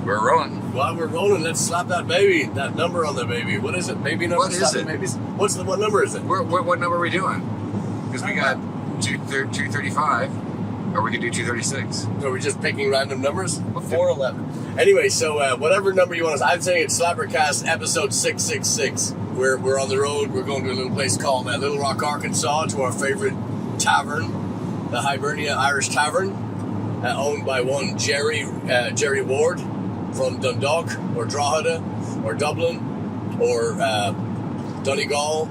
We're rolling. While we're rolling, let's slap that that number on the baby. What is it? Baby number? What is it? Babies? What number is it? What number are we doing? Because we got 235, or we could do 236. So we're just picking random numbers? 411. Anyway, so whatever number you want us, I'm saying it's SlapperCast episode 666. We're on the road. We're going to a little place called Little Rock, Arkansas, to our favorite tavern, the Hibernia Irish Tavern, owned by one Jerry Ward from Dundalk or Drogheda or Dublin or Donegal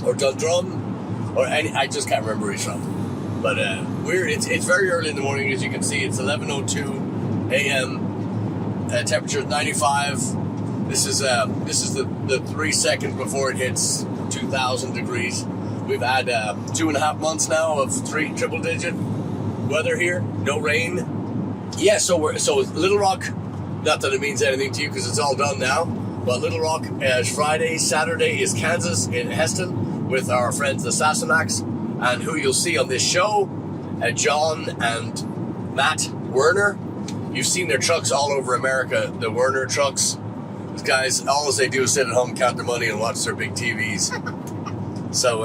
or Dundrum or any. I just can't remember where he's from. But it's very early in the morning, as you can see. It's 11:02 a.m. Temperature is 95. This is the 3 seconds before it hits 2,000 degrees. We've had 2.5 months now of triple-digit weather here. No rain. Yeah, so Little Rock. Not that it means anything to you because it's all done now. But Little Rock is Friday. Saturday is Kansas in Heston with our friends the Sassanachs, and who you'll see on this show, John and Matt Werner. You've seen their trucks all over America. The Werner trucks. These guys, all they do is sit at home, count their money, and watch their big TVs. So,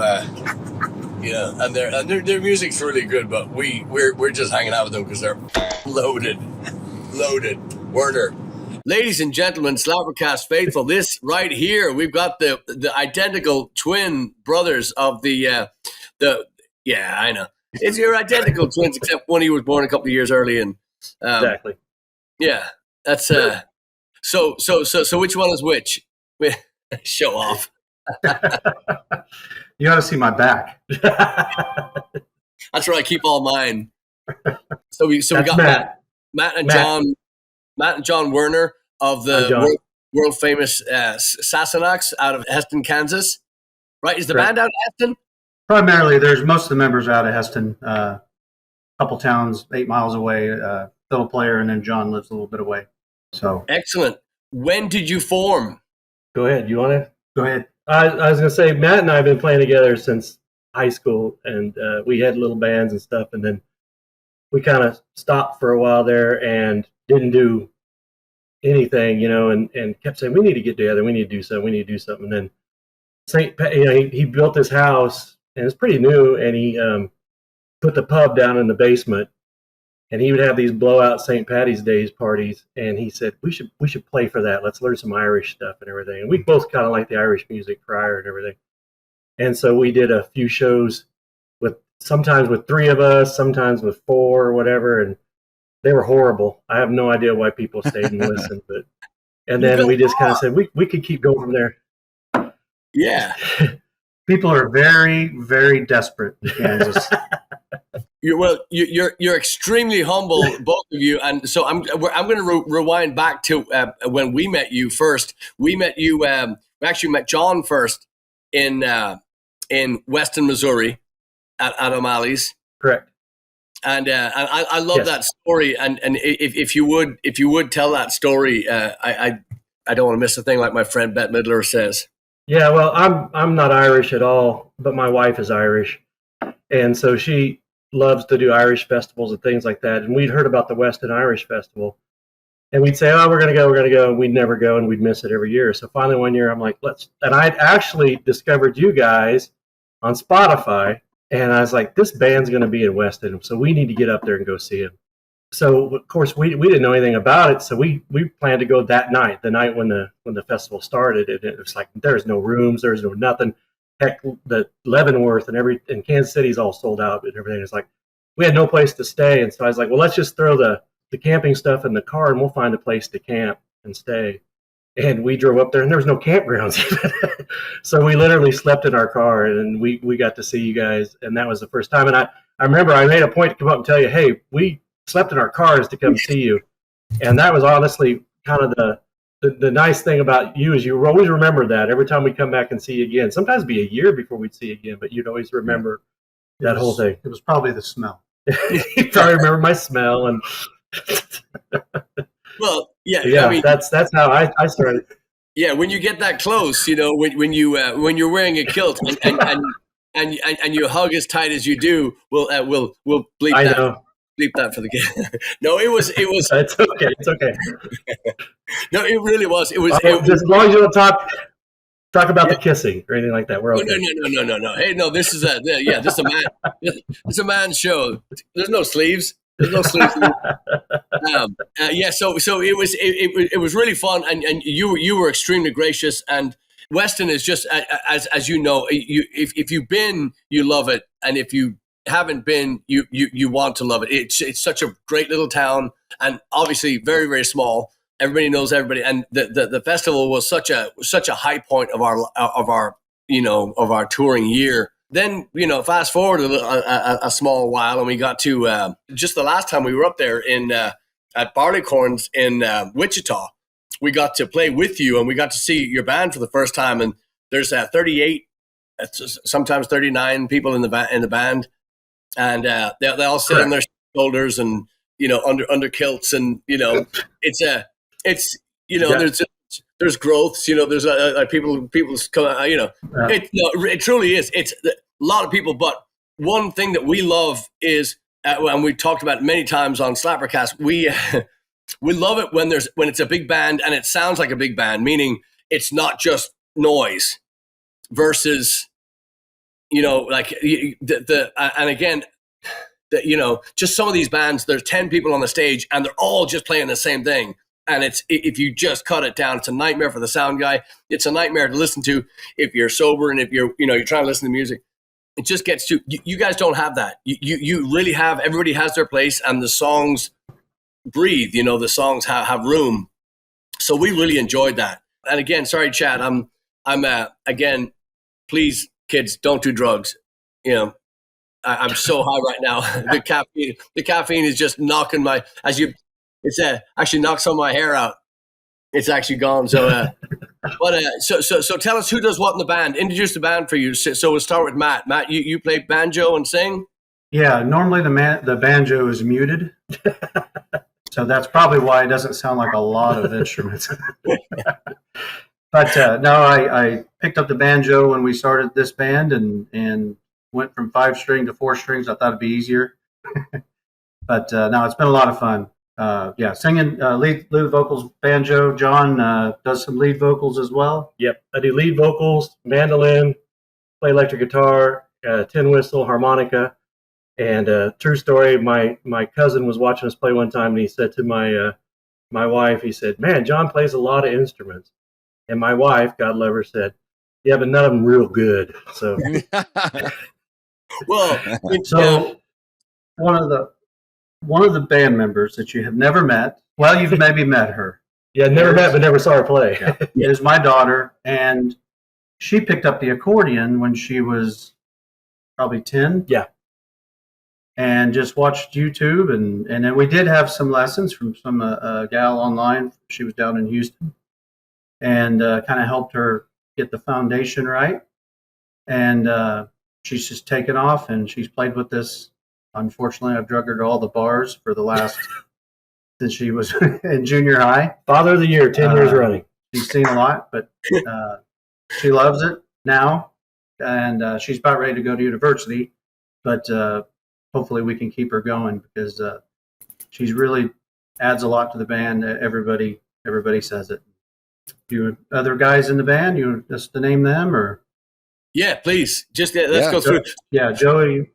yeah, and their music's really good. But we're just hanging out with them because they're loaded. Werner. Ladies and gentlemen, SlapperCast faithful, this right here, we've got the identical twin brothers of the yeah, I know. It's your identical twins, except one of you was born a couple of years early. And exactly. Yeah, that's so which one is which? Show off. You ought to see my back. That's where I keep all mine. So we got Matt and John Werner of the world famous Sassanachs out of Heston, Kansas. Right? Is the band out of Heston? Primarily, there's most of the members are out of Heston. A couple towns 8 miles away. Fiddle player, and then John lives a little bit away. So excellent. When did you form? Go ahead. You want to go ahead? I was going to say Matt and I have been playing together since high school, and we had little bands and stuff, and then we kind of stopped for a while there and didn't do anything, and kept saying we need to get together, we need to do something. And then he built this house, and it's pretty new, and he put the pub down in the basement, and he would have these blowout St. Paddy's Days parties, and he said we should play for that. Let's learn some Irish stuff and everything. And we both kind of like the Irish music prior and everything. And so we did a few shows sometimes with 3 of us, sometimes with 4 or whatever, and they were horrible. I have no idea why people stayed and listened, and then we just kind of said we could keep going from there. Yeah. People are very, very desperate in Kansas. You're extremely humble, both of you, and so I'm going to rewind back to when we met you first. We met you. We actually met John first in Weston, Missouri, at O'Malley's. Correct. And I love that story. And if you would tell that story, I don't want to miss a thing, like my friend Bette Midler says. Yeah, well, I'm not Irish at all, but my wife is Irish, and so she loves to do Irish festivals and things like that. And we'd heard about the Weston Irish Festival, and we'd say, "Oh, we're gonna go," and we'd never go, and we'd miss it every year. So finally, one year, I'm like, "Let's." And I'd actually discovered you guys on Spotify, and I was like, "This band's gonna be in Weston, so we need to get up there and go see them." So of course we didn't know anything about it, so we planned to go that night, the night when the festival started, and it was like there's no rooms, there's no nothing. Heck, the Leavenworth and Kansas City's all sold out and everything. It's like we had no place to stay, and so I was like, well, let's just throw the camping stuff in the car and we'll find a place to camp and stay. And we drove up there, and there was no campgrounds. So we literally slept in our car, and we got to see you guys, and that was the first time. And I remember I made a point to come up and tell you, hey, we slept in our cars to come see you. And that was honestly kind of the nice thing about you, is you always remember that every time we come back and see you again. Sometimes it'd be a year before we'd see you again, but you'd always remember that whole thing. It was probably the smell. You probably remember my smell. And well, yeah, I mean, that's how I started. Yeah, when you get that close, when you're wearing a kilt and you hug as tight as you do, we'll bleep I that. know. bleep that for the kid. No, it was. It's okay. It's okay. No, it really was. It was. Just as long as you don't talk about the kissing or anything like that, we're okay. No. Hey, no, this is this is a man. It's a man's show. There's no sleeves. There's no sleeves. So it was really fun, and you were extremely gracious. And Weston is just as you know, if you've been, you love it, and if you haven't been, you want to love it. It's such a great little town, and obviously very, very small. Everybody knows everybody, and the festival was such a high point of our touring year. Then fast forward a small while, and we got to just the last time we were up there at Barleycorns in Wichita. We got to play with you, and we got to see your band for the first time. And there's 38, sometimes 39 people in the band, and they all sit on their shoulders and under kilts, and there's growths, there's people come, it truly is. It's a lot of people, but one thing that we love is, and we talked about it many times on SlapperCast, we love it when it's a big band and it sounds like a big band, meaning it's not just noise versus, and again, just some of these bands, there's 10 people on the stage and they're all just playing the same thing. And if you just cut it down, it's a nightmare for the sound guy. It's a nightmare to listen to if you're sober and if you're trying to listen to music. It just gets to you guys don't have that. You really have. Everybody has their place, and the songs breathe. The songs have room. So we really enjoyed that. And again, sorry, Chad. I'm again. Please, kids, don't do drugs. I'm so high right now. The caffeine is just knocking It's actually knocked some of my hair out. It's actually gone. So, so tell us who does what in the band. Introduce the band for you. So we'll start with Matt. Matt, you play banjo and sing? Yeah, normally the banjo is muted. So that's probably why it doesn't sound like a lot of instruments. But no, I picked up the banjo when we started this band and went from 5-string to 4 strings. I thought it'd be easier. But no, it's been a lot of fun. Singing lead vocals, banjo. John does some lead vocals as well. Yep, I do lead vocals, mandolin, play electric guitar, tin whistle, harmonica. And true story, my cousin was watching us play one time, and he said to my wife, he said, "Man, John plays a lot of instruments." And my wife, God love her, said, "Yeah, but none of them real good." So, one of the band members that you have never met, well, you've maybe met her. Yeah, never met, but never saw her play. Is my daughter, and she picked up the accordion when she was probably 10. Yeah. And just watched YouTube, and then we did have some lessons from some gal online. She was down in Houston, and kind of helped her get the foundation right. And she's just taken off, and she's played with this. Unfortunately, I've drug her to all the bars for the last since she was in junior high. Father of the Year, 10 years running. She's seen a lot, but she loves it now, and she's about ready to go to university. But hopefully, we can keep her going because she's really adds a lot to the band. Everybody says it. You other guys in the band? You just to name them or? Yeah, please. Just let's go through. Yeah, Joey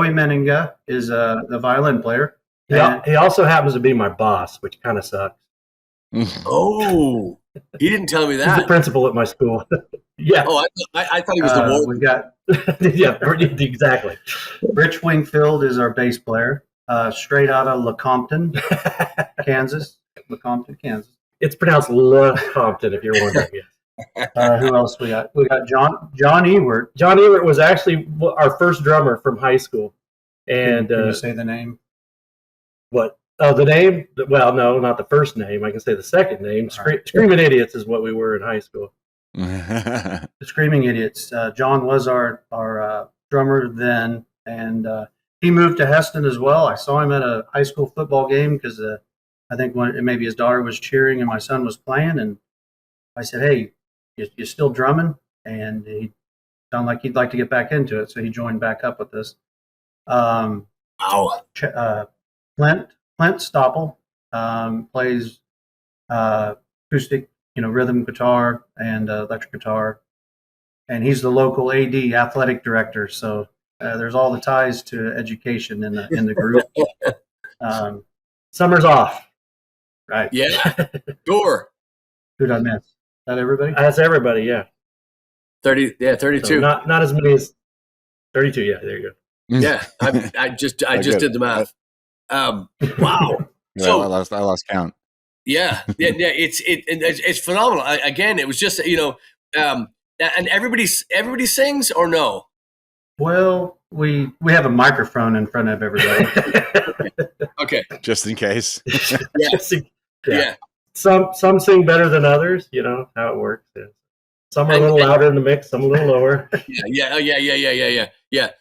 Meninga is the violin player. He also happens to be my boss, which kind of sucks. Oh, he didn't tell me that. He's the principal at my school. Yeah. Oh, I thought he was the warden. We got yeah, exactly. Rich Wingfield is our bass player, straight out of Lecompton, Kansas. Lecompton, Kansas. It's pronounced Lecompton, if you're wondering. Who else we got? We got John Ewert. John Ewert was actually our first drummer from high school. And can you say the name? What? Oh, the name? Well, no, not the first name. I can say the second name. Screaming Idiots is what we were in high school. The Screaming Idiots. John was our drummer then, and he moved to Heston as well. I saw him at a high school football game because I think maybe his daughter was cheering and my son was playing, and I said, "Hey, you still drumming?" And he sounded like he'd like to get back into it, so he joined back up with us. Wow. Clint Stoppel plays acoustic, rhythm guitar and electric guitar, and he's the local AD, athletic director. So there's all the ties to education in the group. Summer's off. Right. Yeah. Sure. Who did I miss? Is that everybody? That's everybody. Yeah. 32. So not as many as 32. Yeah. There you go. Yeah. I just did the math. Wow. Yeah, So I lost count. yeah. It's phenomenal. Again, it was just and everybody sings or no? Well, we have a microphone in front of everybody. Okay. Just in case. Yeah. Some sing better than others. You know how it works. Yeah. Some are a little louder in the mix, some a little lower. Yeah.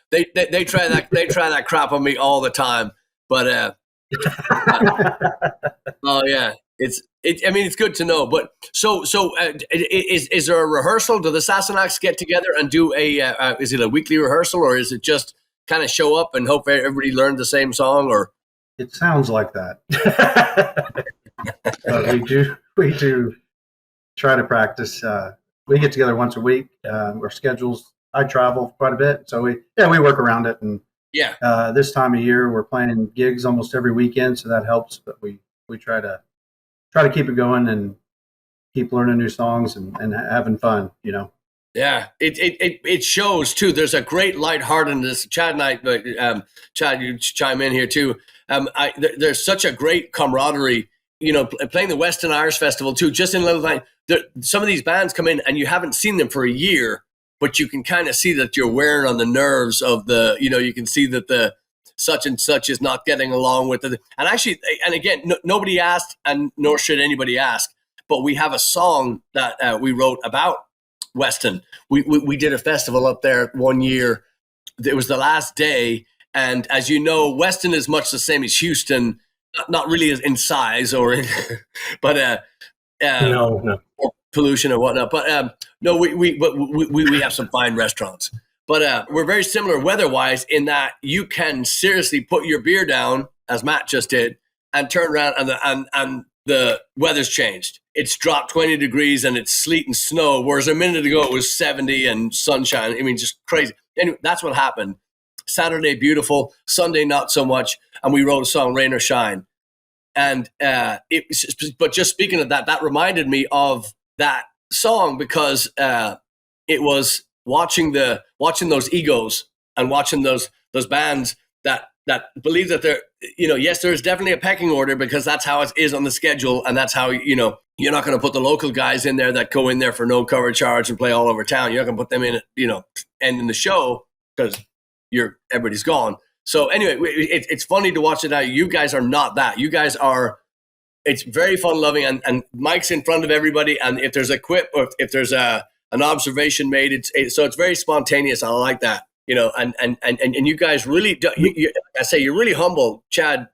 They try that crap on me all the time, but oh yeah, it's good to know. But so is there a rehearsal? Do the Sassanachs get together and do is it a weekly rehearsal, or is it just kind of show up and hope everybody learned the same song? Or it sounds like that. But we do try to practice. We get together once a week. Our schedules. I travel quite a bit, so we work around it. And this time of year we're playing gigs almost every weekend, so that helps. But we try to keep it going and keep learning new songs and having fun. Yeah, it shows too. There's a great lightheartedness. Chad and I, Chad, you chime in here too. There's such a great camaraderie. Playing the Western Irish Festival too. Just in a little time, some of these bands come in and you haven't seen them for a year, but you can kind of see that you're wearing on the nerves of the. You can see that the such and such is not getting along with it. And actually, and again, nobody asked, and nor should anybody ask. But we have a song that we wrote about Weston. We did a festival up there one year. It was the last day, and as you know, Weston is much the same as Houston, not really in size or, but No. or pollution or whatnot. But no, we have some fine restaurants. But we're very similar weather-wise in that you can seriously put your beer down, as Matt just did, and turn around and the weather's changed. It's dropped 20 degrees and it's sleet and snow, whereas a minute ago it was 70 and sunshine. I mean, just crazy. Anyway, that's what happened. Saturday, beautiful. Sunday, not so much. And we wrote a song, Rain or Shine. And but just speaking of that, that reminded me of that song because it was watching those egos and watching those bands that believe that they're, yes, there's definitely a pecking order because that's how it is on the schedule. And that's how, you're not going to put the local guys in there that go in there for no cover charge and play all over town. You're not going to put them in, ending the show because everybody's gone. So anyway, it's funny to watch it now. You guys are not that. You guys are, it's very fun loving and Mike's in front of everybody. And if there's a quip or if there's an observation made, so it's very spontaneous. I like that, and you guys really do, I say you're really humble. Chad,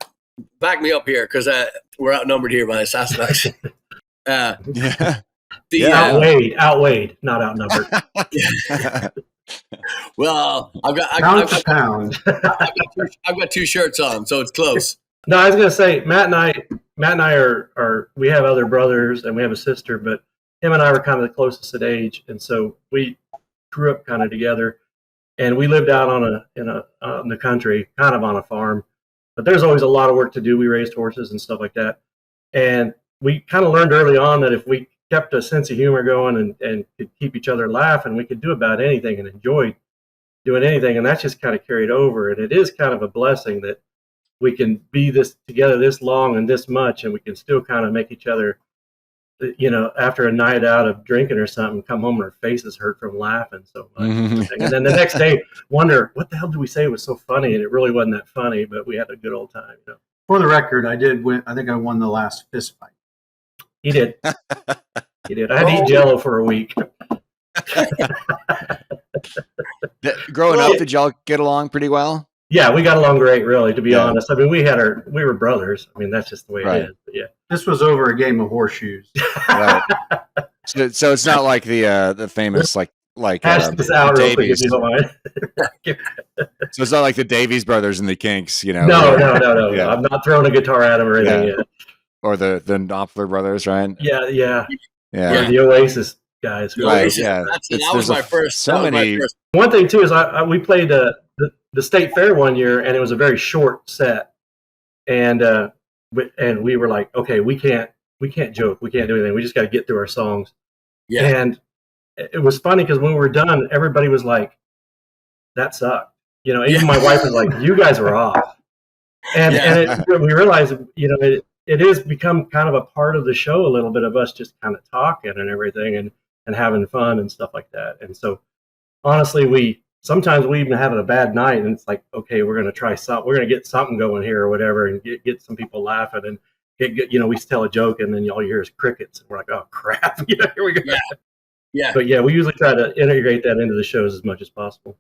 back me up here because we're outnumbered here by the Sassanachs. Outweighed, not outnumbered. Well, I've got two shirts on, so it's close. No, I was going to say Matt and I are we have other brothers and we have a sister, but him and I were kind of the closest at age, and so we grew up kind of together. And we lived out in the country, kind of on a farm, but there's always a lot of work to do. We raised horses and stuff like that, and we kind of learned early on that if we kept a sense of humor going and could keep each other laughing, we could do about anything and enjoy doing anything. And that's just kind of carried over. And it is kind of a blessing that we can be together this long and this much, and we can still kind of make each other, after a night out of drinking or something, come home and our faces hurt from laughing so much. And then the next day, wonder, what the hell did we say was so funny? And it really wasn't that funny, but we had a good old time. For the record, I did win. I think I won the last fist fight. He did. He did. I had to eat Jell-O for a week. Growing up, did y'all get along pretty well? Yeah, we got along great, really, to be honest. I mean, we were brothers. I mean, that's just the way it is. But yeah. This was over a game of horseshoes. Right. So it's not like the famous like like Hash this out real quick if you don't mind. So it's not like the Davies brothers and the Kinks, you know? No. Yeah. I'm not throwing a guitar at them or anything yet. Or the Knopfler brothers, right? Yeah. Yeah. Or the Oasis guys. Right, yeah. That was my first. So many. One thing too is we played the state fair one year, and it was a very short set, and we were like, okay, we can't joke, we can't do anything, we just got to get through our songs. Yeah. And it was funny because when we were done, everybody was like, that sucked. You know, even my wife was like, you guys were off. And we realized, you know, it has become kind of a part of the show a little bit of us just kind of talking and everything and having fun and stuff like that. And so honestly, sometimes we even having a bad night and it's like, okay, we're going to try something. We're going to get something going here or whatever and get some people laughing and get, you know, we tell a joke and then all you hear is crickets. And we're like, oh crap. You know, here we go. Yeah. But yeah, we usually try to integrate that into the shows as much as possible.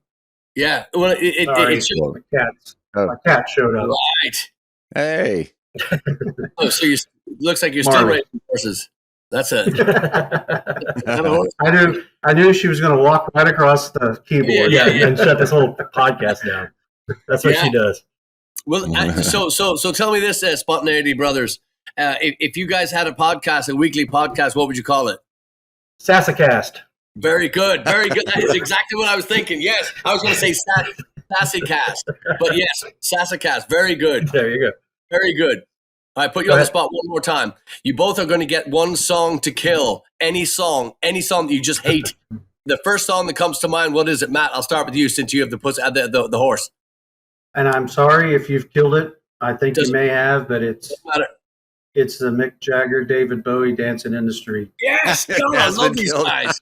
Yeah. Well, it's just, my cat showed up. Right. Hey. Oh, so looks like you're still racing horses. That's it. I knew she was going to walk right across the keyboard and shut this whole podcast down. That's what she does. Well, so tell me this, Spontaneity Brothers. If you guys had a weekly podcast, what would you call it? SassyCast. Very good. Very good. That is exactly what I was thinking. Yes. I was going to say SassyCast. But yes, SassyCast. Very good. There you go. Very good. I put you on the spot one more time. You both are going to get one song to kill. Any song that you just hate. The first song that comes to mind, what is it, Matt? I'll start with you since you have the horse. And I'm sorry if you've killed it. I think you may have, but it's the Mick Jagger, David Bowie Dancing in the Street. Yes, I love these guys.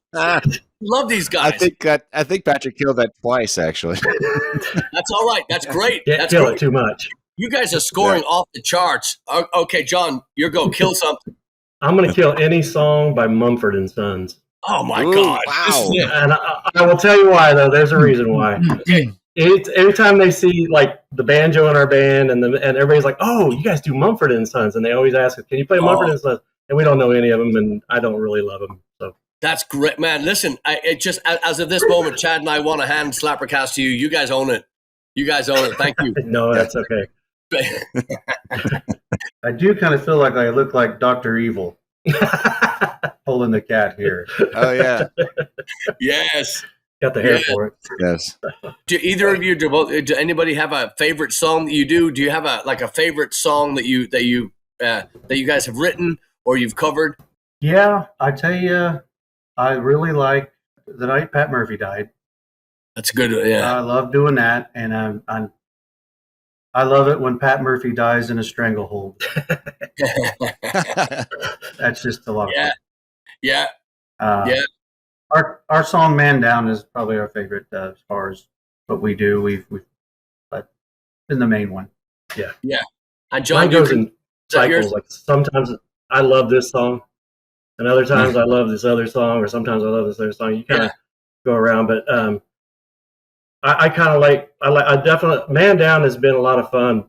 Love these guys. I think Patrick killed that twice, actually. That's all right. That's great. Can't kill it too much. You guys are scoring off the charts. Okay, John, you go. Kill something. I'm going to kill any song by Mumford and Sons. Oh, my God. Wow. And I will tell you why, though. There's a reason why. Every time they see, like, the banjo in our band and everybody's like, oh, you guys do Mumford and Sons. And they always ask us, can you play Mumford and Sons? And we don't know any of them, and I don't really love them. So that's great, man. Listen, as of this moment, Chad and I want to hand SlapperCast to you. You guys own it. Thank you. No, that's okay. I do kind of feel like I look like Dr. Evil holding the cat here. Oh, yeah. Yes. Got the hair for it. Yes. Do either of you, do anybody have a favorite song that you do? Do you have a favorite song that you guys have written or you've covered? Yeah, I tell you, I really like The Night Pat Murphy Died. That's good. Yeah. I love doing that, and I love it when Pat Murphy dies in a stranglehold. That's just a lot of fun. Yeah. Our song "Man Down" is probably our favorite as far as what we do. We've been the main one. Yeah. And John mine goes in cycles. Like sometimes I love this song, and other times I love this other song, or sometimes I love this other song. You kind of go around, but I definitely Man Down has been a lot of fun.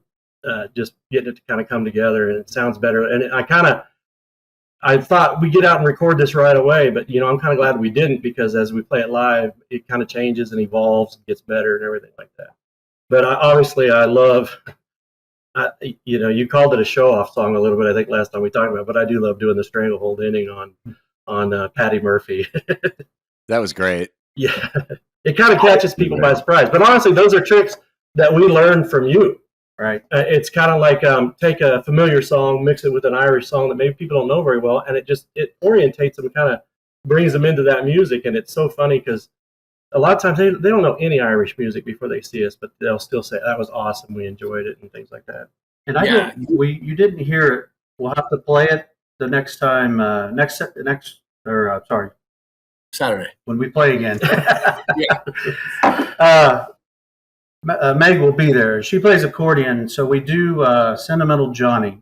Just getting it to kind of come together, and it sounds better. And I thought we get out and record this right away, but you know, I'm kind of glad we didn't, because as we play it live, it kind of changes and evolves, and gets better, and everything like that. But I love. You called it a show-off song a little bit, I think, last time we talked about it, but I do love doing the stranglehold ending on Paddy Murphy. That was great. Yeah, it kind of catches people by surprise. But honestly, those are tricks that we learned from you. Right. It's kind of like take a familiar song, mix it with an Irish song that maybe people don't know very well, and it orientates them, kind of brings them into that music. And it's so funny because a lot of times they don't know any Irish music before they see us, but they'll still say, that was awesome, we enjoyed it, and things like that. And you didn't hear it. We'll have to play it the next time, Saturday when we play again. Meg will be there. She plays accordion, so we do Sentimental Johnny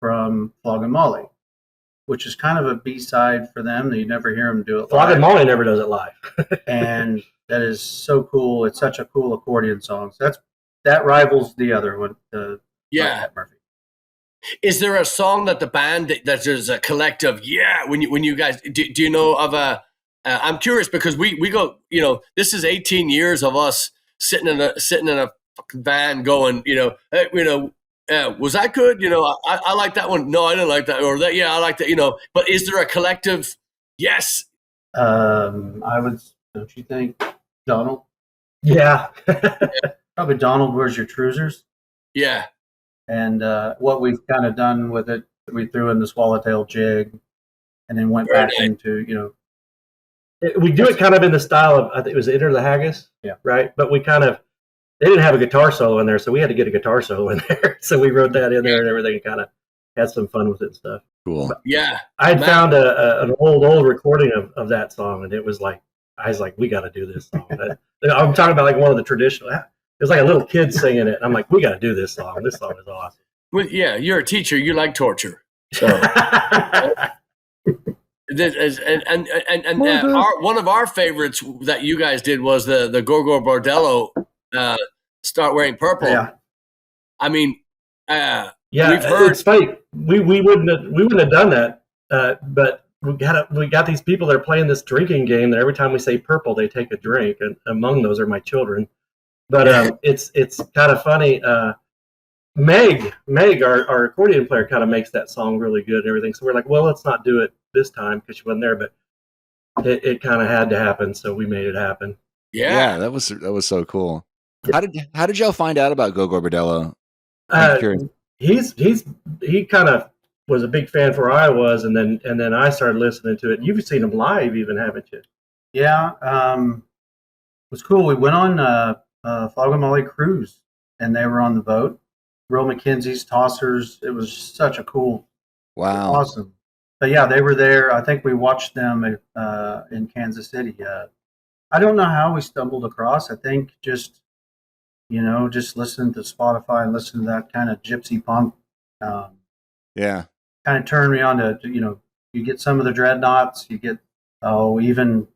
from Flog and Molly, which is kind of a B-side for them. You never hear them do it Flog live. and Molly never does it live. And that is so cool. It's such a cool accordion song. So that rivals the other one. Pat Murphy. Is there a song that the band that there's a collective? Yeah, when you guys do you know of I'm curious because we go, this is 18 years of us sitting in a fucking van going, hey, was that good? I like that one. No, I didn't like that. Or that, yeah, I like that. But is there a collective? Yes. I would. Don't you think, Donald? Yeah. Probably Donald. Where's your trousers? Yeah. And what we've kind of done with it, we threw in the swallowtail jig, and then went Very back nice. into We do it kind of in the style of, I think it was Enter the Haggis. Yeah. Right. But they didn't have a guitar solo in there, so we had to get a guitar solo in there. So we wrote that in there and everything, and kind of had some fun with it and stuff. Cool. Yeah. I had found an old recording of that song, and it was like, I was like, we got to do this song. I'm talking about like one of the traditional. It was like a little kid singing it. I'm like, we got to do this song. This song is awesome. Well, yeah, you're a teacher. You like torture. So one of our favorites that you guys did was the Gorgo Bordello Start Wearing Purple. Yeah. I mean, yeah, we've heard. It's funny. We wouldn't have done that, but we got these people that are playing this drinking game that every time we say purple, they take a drink, and among those are my children. But it's kind of funny. Meg, our accordion player, kind of makes that song really good and everything. So we're like, well, let's not do it this time because she wasn't there, but it kind of had to happen, so we made it happen. Yeah, that was so cool. How did y'all find out about Gogo Bordello? He kind of was a big fan for I was, and then I started listening to it. You've seen him live, even, haven't you? Yeah, it was cool. We went on Flagler Molly cruise, and they were on the boat. Real McKenzie's Tossers. It was such a cool, awesome. But yeah, they were there. I think we watched them in Kansas City. I don't know how we stumbled across. I think just listening to Spotify and listening to that kind of gypsy punk. Yeah. Kind of turned me on to, you get some of the Dreadnoughts, you get, even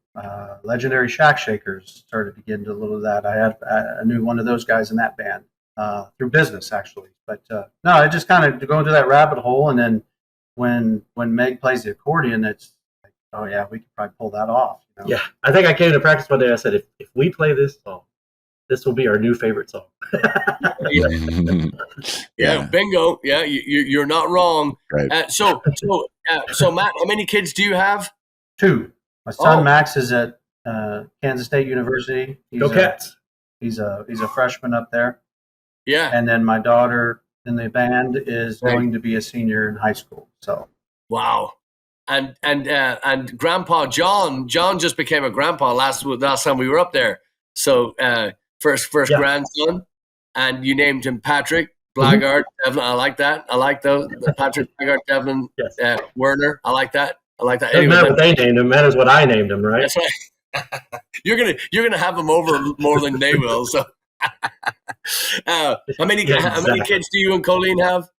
Legendary Shack Shakers started to get into a little of that. I knew one of those guys in that band through business, actually. But no, I just kind of go into that rabbit hole. And then when Meg plays the accordion, it's like, oh, yeah, we could probably pull that off. Yeah, I think I came to practice one day. I said, if we play this song, this will be our new favorite song. Yeah, bingo. Yeah, you're not wrong. Right. So Matt, how many kids do you have? 2. My son Max is at Kansas State University. Go Cats! He's a freshman up there. Yeah, and then my daughter in the band is going to be a senior in high school. So wow. And Grandpa John just became a grandpa last time we were up there. So first grandson, and you named him Patrick Blaggard. Devlin. I like that. I like those. Patrick Blaggard, Devlin, yes. Werner. I like that. Doesn't matter what they named him. Matters what I named him, right? That's right. You're gonna have them over more than they will. So, how many kids do you and Colleen have?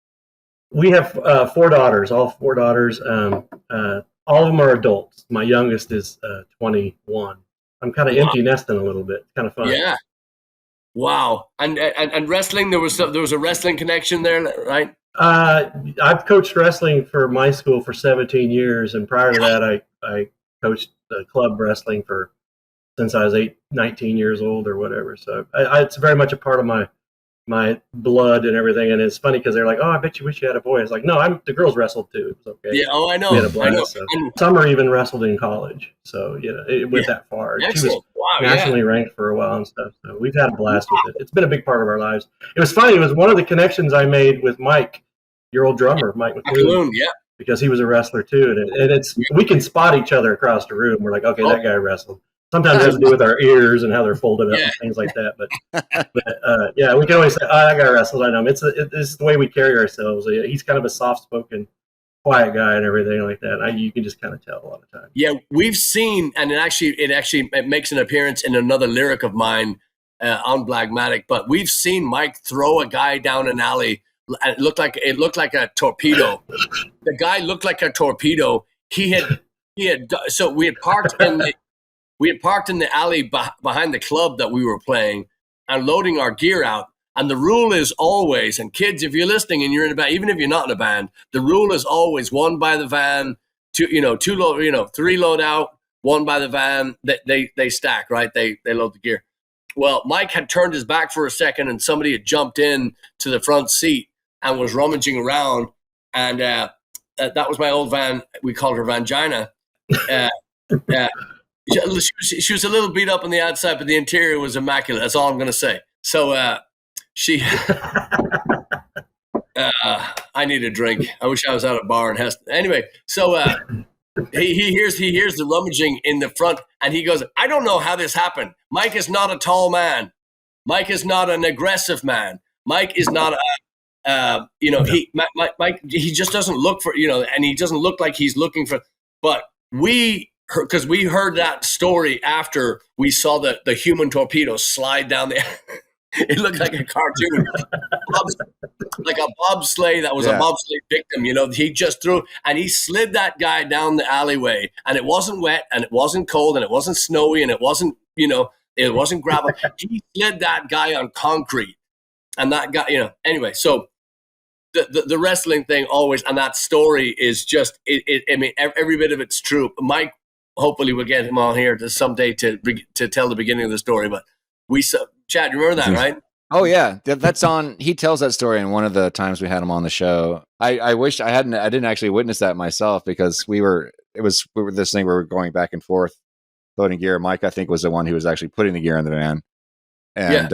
We have 4 daughters. All 4 daughters. All of them are adults. My youngest is 21. I'm kind of empty nesting a little bit. It's kind of fun. Yeah. Wow. And wrestling, there was a wrestling connection there, right? I've coached wrestling for my school for 17 years, and prior to that, I coached club wrestling since I was 19 years old or whatever. So it's very much a part of my blood and everything. And it's funny because they're like, "Oh, I bet you wish you had a boy." It's like, no, the girls wrestled too. It's okay. Yeah. Oh, I know. We had a blast. So. Summer even wrestled in college, so it went that far. Excellent. She was nationally ranked for a while and stuff. So we've had a blast with it. It's been a big part of our lives. It was funny. It was one of the connections I made with Mike, your old drummer, Mike McCloon. Yeah. Because he was a wrestler too, and we can spot each other across the room. We're like, okay, that guy wrestled. Sometimes it has to do with our ears and how they're folded up and things like that. But yeah, we can always say, "Oh, that guy wrestled." I know it's the way we carry ourselves. He's kind of a soft-spoken, quiet guy and everything like that. You can just kind of tell a lot of times. Yeah, we've seen, and it makes an appearance in another lyric of mine on Blagmatic. But we've seen Mike throw a guy down an alley. It looked like a torpedo. The guy looked like a torpedo. So we had parked in the alley behind the club that we were playing and loading our gear out. And the rule is always, and kids, if you're listening and you're in a band, even if you're not in a band, the rule is always 1 by the van, 2 load, 3 load out, one by the van. They stack, right? They load the gear. Well, Mike had turned his back for a second, and somebody had jumped in to the front seat and was rummaging around. And that was my old van. We called her Vangina. She was a little beat up on the outside, but the interior was immaculate. That's all I'm going to say. So she... I need a drink. I wish I was at a bar in Heston. Anyway, so he hears the rummaging in the front, and he goes, I don't know how this happened. Mike is not a tall man. Mike is not an aggressive man. Mike is not Mike, he just doesn't look for, and he doesn't look like he's looking for, but because we heard that story after we saw the human torpedo slide down the it looked like a cartoon, like a bobsleigh that was a bobsleigh victim. He just threw, and he slid that guy down the alleyway, and it wasn't wet, and it wasn't cold, and it wasn't snowy, and it wasn't, it wasn't gravel. He slid that guy on concrete, and that guy, anyway. So the wrestling thing always, and that story is just, I mean, every bit of it's true. Mike, hopefully we'll get him on here someday to tell the beginning of the story, but Chad, you remember that, right? Oh yeah, that's on. He tells that story in one of the times we had him on the show. I wish I didn't actually witness that myself, because we were this thing where we were going back and forth loading gear. Mike, I think, was the one who was actually putting the gear in the van, and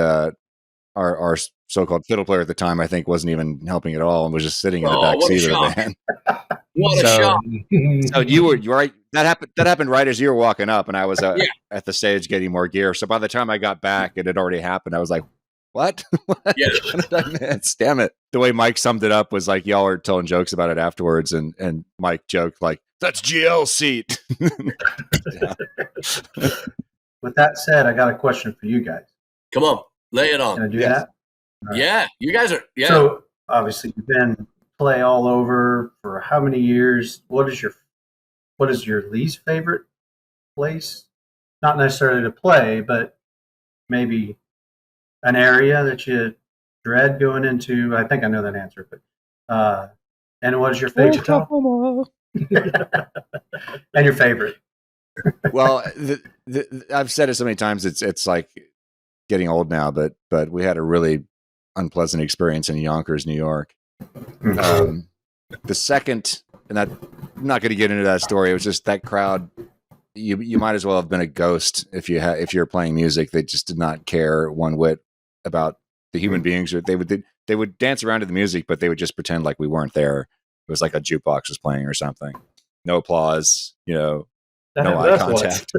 our so-called fiddle player at the time, I think, wasn't even helping at all and was just sitting in the back seat of the van. What a shock! So you're right. That happened right as you were walking up, and I was at the stage getting more gear. So by the time I got back, it had already happened. I was like, "What? What? Yeah. What did I miss? Damn it!" The way Mike summed it up was like, y'all were telling jokes about it afterwards, and Mike joked like, "That's GL's seat." With that said, I got a question for you guys. Come on, lay it on. Can I do that? Right. Yeah, you guys are. Yeah. So obviously you've been play all over for how many years? What is your least favorite place? Not necessarily to play, but maybe an area that you dread going into. I think I know that answer, but and what is your favorite? And your favorite? Well, I've said it so many times. It's like getting old now, but we had a really unpleasant experience in Yonkers, New York. The second, and I'm not going to get into that story. It was just that crowd. You might as well have been a ghost if you're playing music. They just did not care one whit about the human beings. Or they would dance around to the music, but they would just pretend like we weren't there. It was like a jukebox was playing or something. No applause, no eye contact.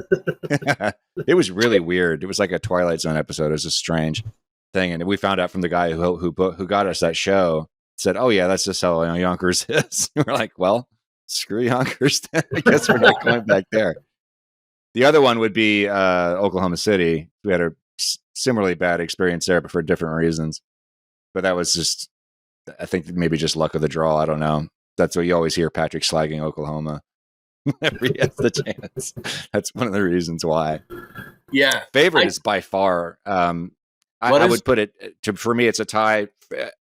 It was really weird. It was like a Twilight Zone episode. It was a strange thing, and we found out from the guy who got us that show. Said, "Oh yeah, that's just how Yonkers is." We're like, "Well, screw Yonkers. I guess we're not going back there." The other one would be Oklahoma City. We had a similarly bad experience there, but for different reasons. But that was just, I think, maybe just luck of the draw. I don't know. That's what you always hear Patrick slagging Oklahoma whenever he has the chance. That's one of the reasons why. Yeah, favorite is by far. I would put it for me. It's a tie.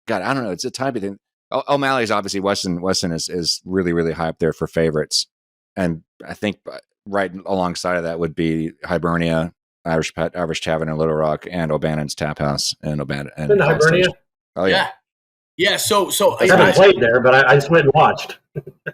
God, I don't know. It's a tie between O'Malley's. Obviously, Weston is really, really high up there for favorites, and I think right alongside of that would be Hibernia, Irish Tavern in Little Rock, and O'Bannon's Tap House and O'Bannon. In Hibernia. Oh yeah. Yeah. So I haven't played there, but I just went and watched.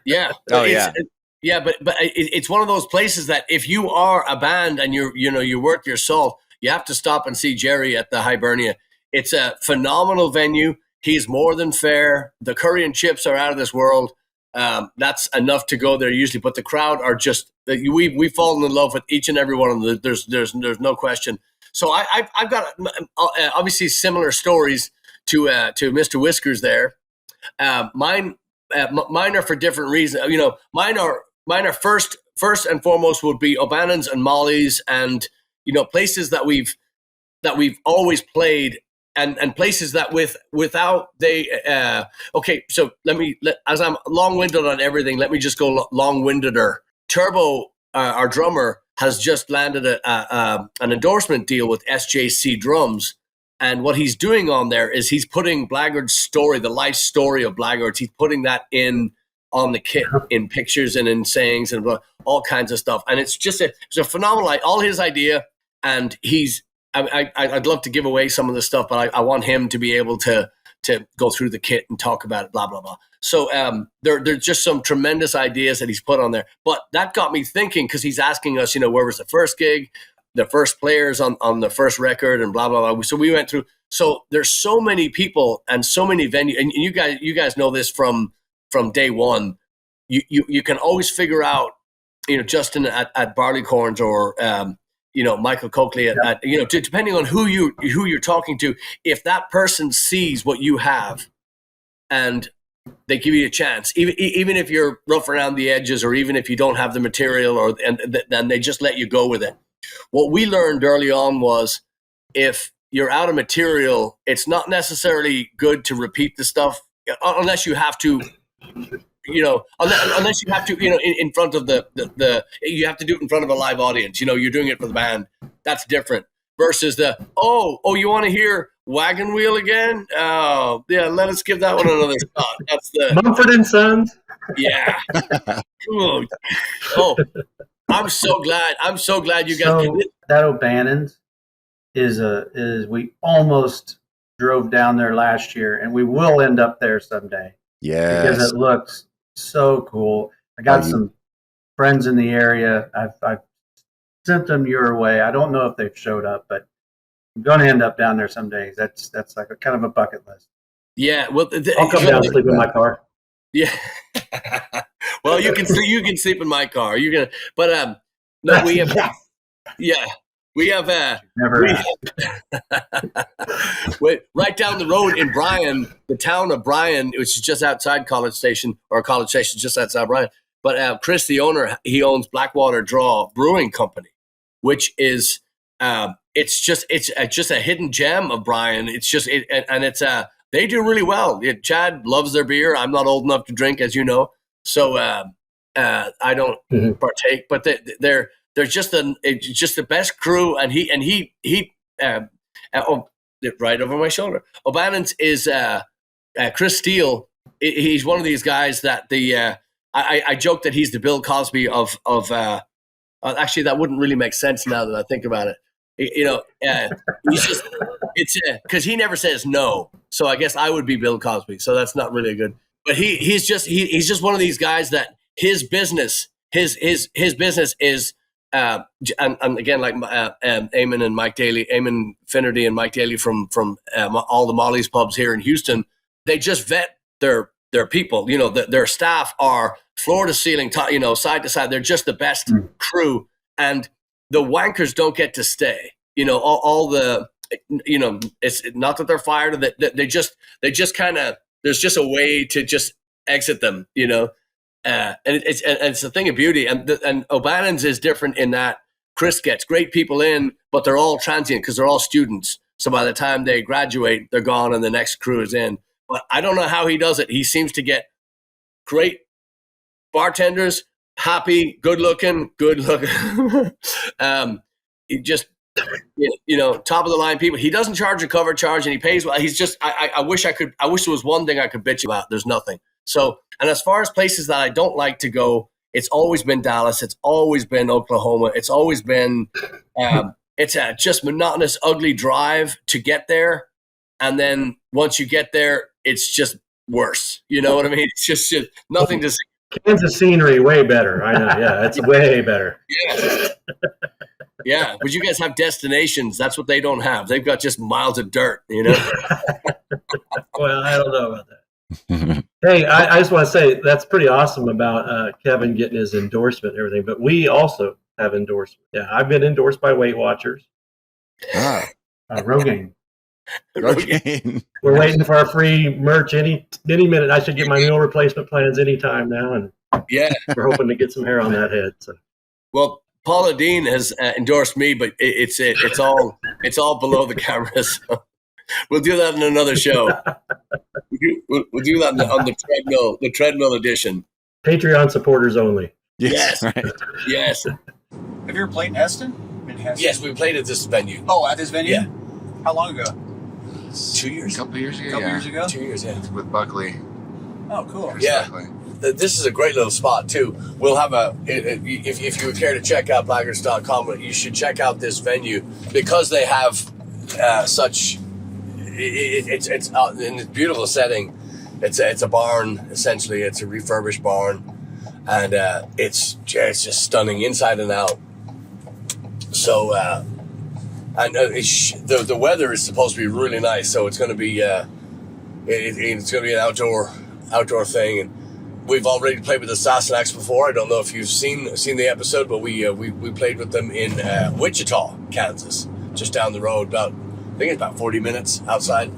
Yeah. Oh yeah. Yeah, but it's one of those places that if you are a band and you're worth your salt, you have to stop and see Jerry at the Hibernia. It's a phenomenal venue. He's more than fair. The curry and chips are out of this world. That's enough to go there usually. But the crowd are just we've fallen in love with each and every one of them. There's no question. So I've got obviously similar stories to Mr. Whiskers there. Mine are for different reasons. Mine are first and foremost would be O'Bannon's and Molly's, and places that we've always played, and places that without they okay. So as I'm long-winded on everything, let me just go long-windeder. Turbo, our drummer, has just landed an endorsement deal with SJC Drums. And what he's doing on there is he's putting Blaggards' story, the life story of Blaggards, he's putting that in on the kit in pictures and in sayings and all kinds of stuff. And it's a phenomenal, all his idea. And I'd love to give away some of the stuff, but I want him to be able to go through the kit and talk about it, blah, blah, blah. So there's just some tremendous ideas that he's put on there. But that got me thinking, because he's asking us, where was the first gig, the first players on the first record, and blah, blah, blah. So we went through. So there's so many people and so many venues. And you guys know this from day one. You can always figure out, Justin at Barleycorns or, Michael Coakley at depending on who you're talking to, if that person sees what you have and they give you a chance, even if you're rough around the edges, or even if you don't have the material, then they just let you go with it. What we learned early on was, if you're out of material, it's not necessarily good to repeat the stuff unless you have to. Unless you have to, in front of you have to do it in front of a live audience. You're doing it for the band. That's different. Versus you want to hear Wagon Wheel again? Oh, yeah, let us give that one another shot. That's the Mumford and Sons. Yeah. Oh, I'm so glad you guys. So that O'Bannon's is we almost drove down there last year, and we will end up there someday. Yes. Because it looks so cool. I got some friends in the area. I've sent them your way. I don't know if they've showed up, but I'm going to end up down there someday. That's like a kind of a bucket list. Yeah, well, I'll come down and sleep in my car. Yeah. Well, you can sleep in my car. You're gonna, but no, we have. Yeah, we have. Right down the road in Bryan, the town of Bryan, which is just outside College Station, just outside Bryan. But Chris, the owner, he owns Blackwater Draw Brewing Company, which is it's just a hidden gem of Bryan. They do really well. Chad loves their beer. I'm not old enough to drink, as you know, so I don't partake. But they're just the best crew, and he right over my shoulder. O'Bannon's is Chris Steele. He's one of these guys that I joke that he's the Bill Cosby of actually, that wouldn't really make sense now that I think about it. He's just, it's because he never says no. So I guess I would be Bill Cosby. So that's not really good. But he's just one of these guys that his business is and again, like Eamon and Mike Daly, Eamon Finnerty and Mike Daly from all the Molly's pubs here in Houston. They just vet their people. Their staff are floor to ceiling, side to side. They're just the best crew, and the wankers don't get to stay. It's not that they're fired. That they just kind of, there's just a way to just exit them. And it's a thing of beauty. And O'Bannon's is different in that Chris gets great people in, but they're all transient because they're all students. So by the time they graduate, they're gone and the next crew is in. But I don't know how he does it. He seems to get great bartenders, happy, good looking. He just, top of the line people. He doesn't charge a cover charge, and he pays well. He's just, I wish there was one thing I could bitch about. There's nothing. So, and as far as places that I don't like to go, it's always been Dallas. It's always been Oklahoma. It's always been, it's a just monotonous, ugly drive to get there. And then once you get there, it's just worse. You know what I mean? It's just nothing to see. Kansas scenery, way better. I know. Yeah, it's way better. Yeah. Yeah, but you guys have destinations. That's what they don't have. They've got just miles of dirt, Well, I don't know about that. Hey, I just want to say that's pretty awesome about Kevin getting his endorsement and everything, but we also have endorsement. Yeah, I've been endorsed by Weight Watchers. Rogaine. We're waiting for our free merch any minute. I should get my meal replacement plans anytime now, and yeah, we're hoping to get some hair on that head. So. Well, Paula Dean has endorsed me, but it's all below the camera. So we'll do that in another show. We'll do that on the treadmill edition. Patreon supporters only. Yes. Right. Yes. Have you ever played in Heston? Yes, we played at this venue. Oh, at this venue? Yeah. How long ago? 2 years. A couple years ago. A couple years ago? 2 years, yeah. With Buckley. Oh, cool. Chris Yeah. Buckley. this is a great little spot too. We'll have if you care to check out Blaggards.com, you should check out this venue because they have such. It's in this beautiful setting. It's a barn essentially. It's a refurbished barn, and it's just stunning inside and out. So and the weather is supposed to be really nice. So it's going to be it's going to be an outdoor thing. And we've already played with the Sassanachs before. I don't know if you've seen the episode, but we played with them in Wichita, Kansas, just down the road. I think it's about 40 minutes outside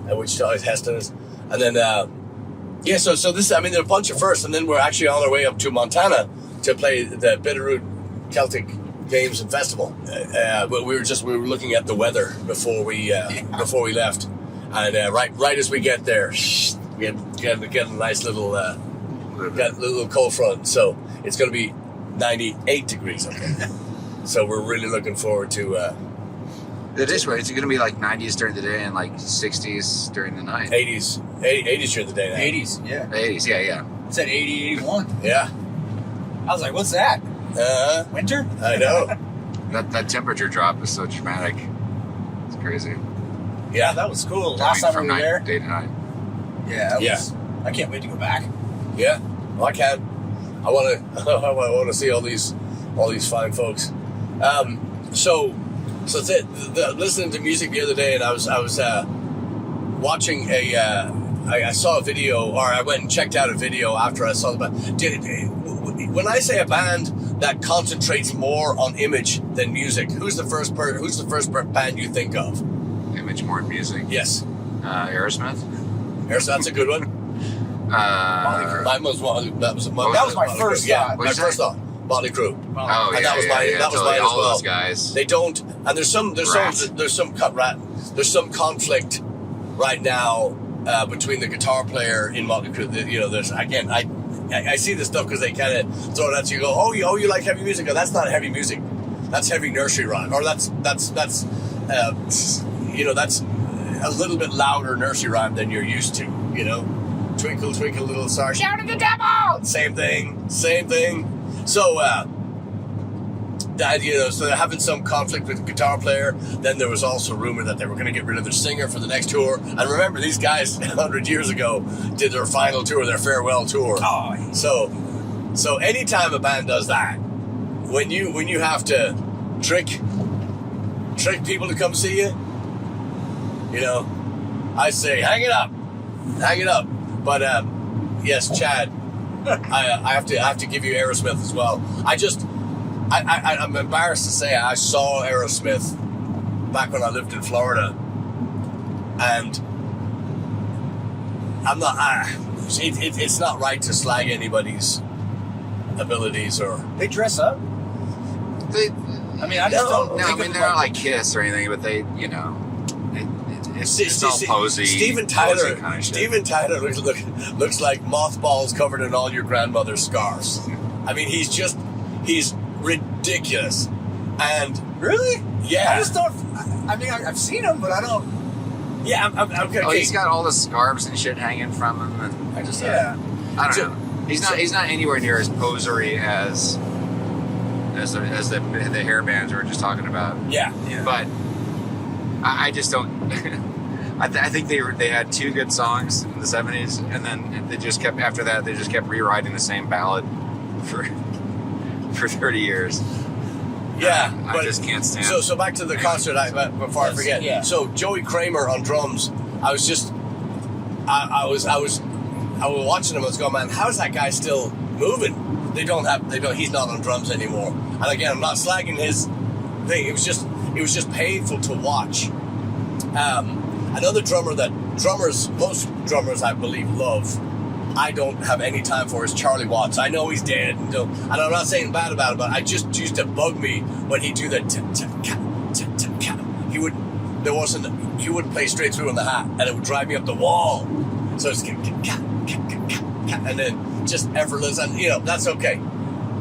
Wichita, Heston is. And then, so this, I mean, there are a bunch of firsts, and then we're actually on our way up to Montana to play the Bitterroot Celtic Games and Festival. But we were looking at the weather before we left, and right as we get there, we get a nice little cold front. So it's going to be 98 degrees up there. So we're really looking forward to. It is right. It's going to be like 90s during the day and like 60s during the night. 80s during the day. Now. 80s, yeah. 80s, yeah. It said 80, 81. Yeah. I was like, what's that? Winter? I know. That temperature drop is so dramatic. It's crazy. Yeah, that was cool. Last time we were there. Day to night. Yeah, I can't wait to go back. Yeah, well, I can. I want to see all these fine folks. So that's it. Listening to music the other day, and I was watching I saw a video, or I went and checked out a video after I saw the band. When I say a band that concentrates more on image than music, who's the first band you think of? Image more than music. Yes. Aerosmith. That's a good one. Mine was one. That was my first thought. Yeah, my first thought. Motley Crue. Oh, and yeah, that was mine. yeah, That was totally. mine as All well. those guys. They don't, and there's some conflict right now between the guitar player in Motley Crue. There's again, I see this stuff because they kind of throw it at you. And go, oh, you like heavy music? Oh, that's not heavy music. That's heavy nursery rhyme, or that's a little bit louder nursery rhyme than you're used to. Twinkle, twinkle, little star, shout at the devil. Same thing. So, so they're having some conflict with the guitar player. Then there was also rumor that they were going to get rid of their singer for the next tour. And remember, these guys 100 years ago did their final tour, their farewell tour. Oh. So anytime a band does that, when you have to trick people to come see you, I say, hang it up. But yes, Chad, I have to give you Aerosmith as well. I'm embarrassed to say I saw Aerosmith back when I lived in Florida, and I'm not. It's not right to slag anybody's abilities or. They dress up. I just don't. No, I mean they're not like Kiss or anything, but they, It's all posy. Steven Tyler. Kind of Steven Tyler looks like mothballs covered in all your grandmother's scars. I mean, he's ridiculous. And really, yeah, I just don't. I mean, I've seen him, but I don't. Yeah, I'm okay. Oh, he's got all the scarves and shit hanging from him, and I don't know. He's not anywhere near as posery as the hair bands we were just talking about. Yeah. But I just don't. I think they had two good songs in the 70s, and then they just kept rewriting the same ballad for 30 years. Yeah, I just can't stand. So back to the concert. Before I forget. Yeah. So Joey Kramer on drums. I was watching him. I was going, man, how is that guy still moving? He's not on drums anymore. And again, I'm not slagging his thing. It was just painful to watch. Another drummer that most drummers I believe love, I don't have any time for, is Charlie Watts. I know he's dead, and I'm not saying bad about him, but I just used to bug me when he'd do the he wouldn't play straight through on the hat, and it would drive me up the wall. So it's and then just effortless, and that's okay.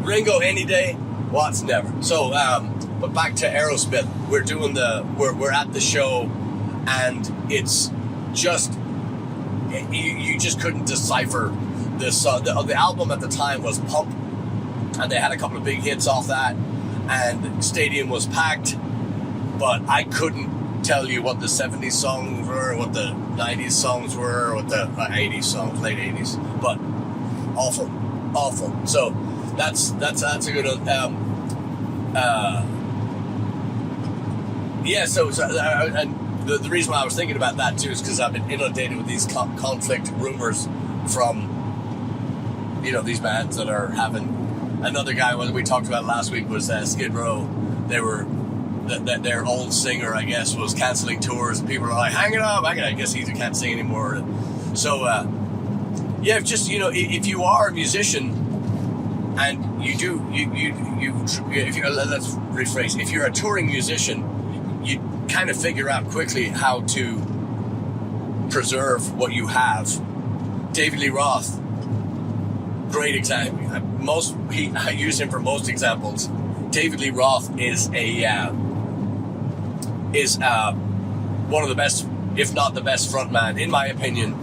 Ringo any day, Watts never. So but back to Aerosmith, we're at the show, and it's just you just couldn't decipher the album at the time was Pump, and they had a couple of big hits off that, and stadium was packed, but I couldn't tell you what the 70s songs were, what the 90s songs were, what the 80s songs, late 80s, but awful. So that's a good one. And the reason why I was thinking about that too is because I've been inundated with these conflict rumors from, these bands that are having. Another guy we talked about last week was Skid Row. They were their old singer, I guess, was canceling tours, and people are like, "Hang it up!" I guess he can't sing anymore. So if you are a musician. And let's rephrase. If you're a touring musician, you kind of figure out quickly how to preserve what you have. David Lee Roth, great example. I use him for most examples. David Lee Roth is one of the best, if not the best, frontman, in my opinion,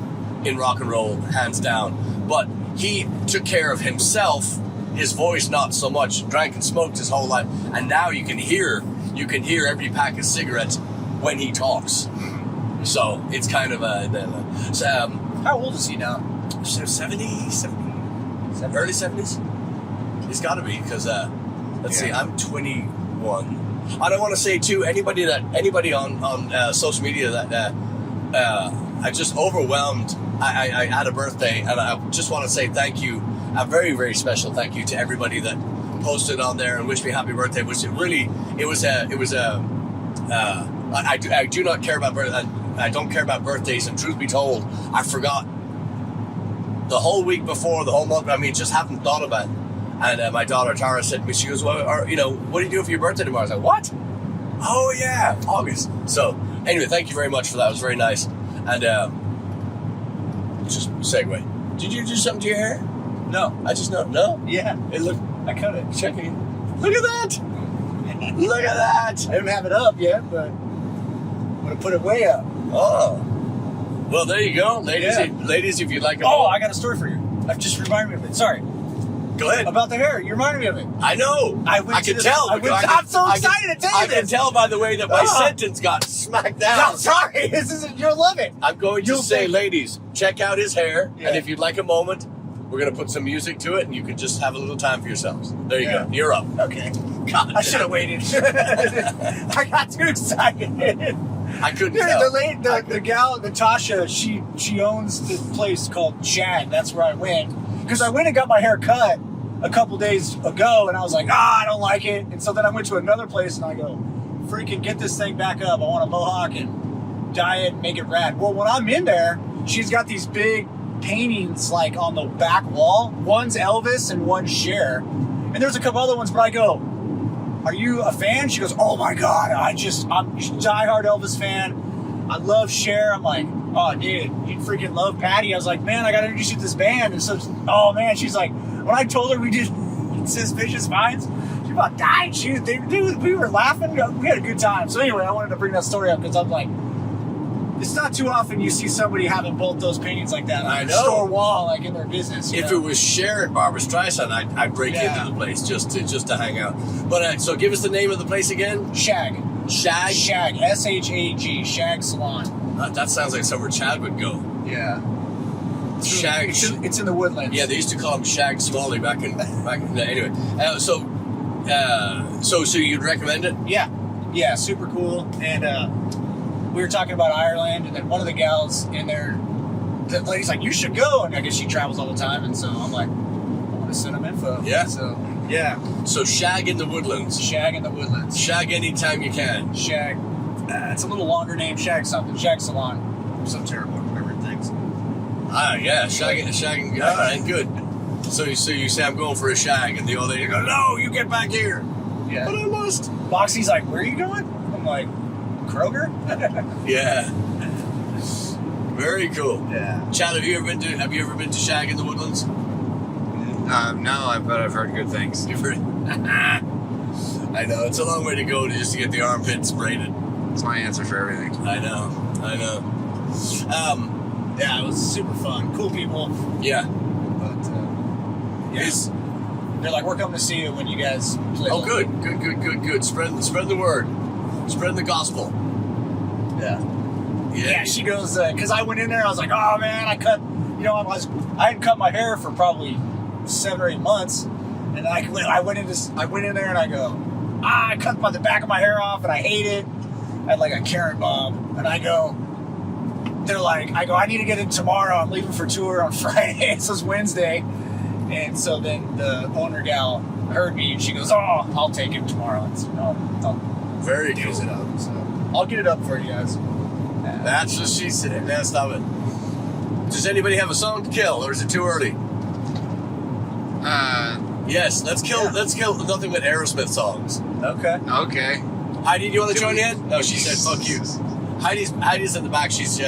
in rock and roll, hands down. But he took care of himself. His voice, not so much. Drank and smoked his whole life, and now you can hear every pack of cigarettes when he talks. So it's kind of how old is he now? 70, early 70s. He's got to be, because let's see, I'm 21. And I want to say too, anybody on social media that I just overwhelmed. I had a birthday, and I just want to say thank you. A very, very special thank you to everybody that posted on there and wished me happy birthday. I do not care about birthdays. I don't care about birthdays, and truth be told, I forgot the whole week before, the whole month. I mean, just haven't thought about it. And my daughter Tara said to me, she goes, "Well, what do you do for your birthday tomorrow?" I was like, "What? Oh yeah, August." So anyway, thank you very much for that. It was very nice. And just segue. Did you do something to your hair? No. I just know. No? Yeah. I cut it. Checking. Look at that! Look at that! I didn't have it up yet, but I'm going to put it way up. Oh. Well, there you go. Ladies, Yeah. ladies, if you'd like a... Oh, I got a story for you. I've just reminded me of it. Sorry. Go ahead. About the hair. You reminded me of it. I know. I can tell. I'm so excited to tell you this. I can tell by the way that my sentence got smacked down. I'm sorry. You'll love it. I'm going to say, ladies, check out his hair. Yeah. And if you'd like a moment, we're going to put some music to it, and you can just have a little time for yourselves. There you go. You're up. Okay. God, I should have waited. I got too excited. I couldn't tell. The gal, Natasha, she owns this place called Shag. That's where I went. Because I went and got my hair cut a couple days ago, and I was like, I don't like it. And so then I went to another place, and I go, freaking get this thing back up. I want a mohawk and dye it and make it rad. Well, when I'm in there, she's got these big paintings like on the back wall. One's Elvis and one's Cher. And there's a couple other ones, but I go, are you a fan? She goes, oh my God, I'm a diehard Elvis fan. I love Cher. I'm like, oh dude, you freaking love Paddy. I was like, man, I gotta introduce you to this band. And so, oh man, she's like, when I told her we did Suspicious Minds, she about died. We were laughing. We had a good time. So anyway, I wanted to bring that story up because I'm like, it's not too often you see somebody having both those paintings like that on a store wall, like in their business. If it was Cher and Barbara Streisand, I'd break into the place just to hang out. But so give us the name of the place again. Shag. Shag. Shag. S-H-A-G. Shag Salon. That sounds like somewhere Chad would go. Yeah. Shag. It's in the Woodlands. Yeah, they used to call him Shag Smalley back in the, anyway. So you'd recommend it? Yeah, super cool. And we were talking about Ireland, and then one of the gals in there, the lady's like, you should go. And I guess she travels all the time, and so I'm like, I want to send them info. Yeah. So, yeah. So Shag in the Woodlands. Shag in the Woodlands. Shag anytime you can. Shag. It's a little longer name. Shag something. Shag Salon. I'm so terrible at remembering things. Yeah. Shag. All right, good. So you say, I'm going for a shag, and the old lady goes, no, you get back here. Yeah. But I must. Boxy's like, where are you going? I'm like, Kroger? Yeah. Very cool. Yeah. Chad, have you ever been to Shag in the Woodlands? No, but I've heard good things. You've heard? I know, it's a long way to go just to get the armpit braided. That's my answer for everything. I know. Yeah, it was super fun. Cool people. Yeah. But yes, they're like, we're coming to see you when you guys play. Oh, good. Spread the word. Spread the gospel. Yeah. She goes because I went in there. I was like, oh man, I hadn't cut my hair for probably 7 or 8 months, and I went in there and I go, I cut the back of my hair off and I hate it. I had like a Karen bomb, and I go. They're like, I need to get in tomorrow. I'm leaving for tour on Friday. So it's Wednesday. And so then the owner gal heard me and she goes, oh, I'll take it tomorrow. And so I'll Very use cool. it up. So I'll get it up for you guys. That's what she said. Now stop it. Does anybody have a song to kill, or is it too early? Yes, let's kill nothing but Aerosmith songs. Okay. Heidi, do you want to join in? No, she said, fuck you. Heidi's in the back. She's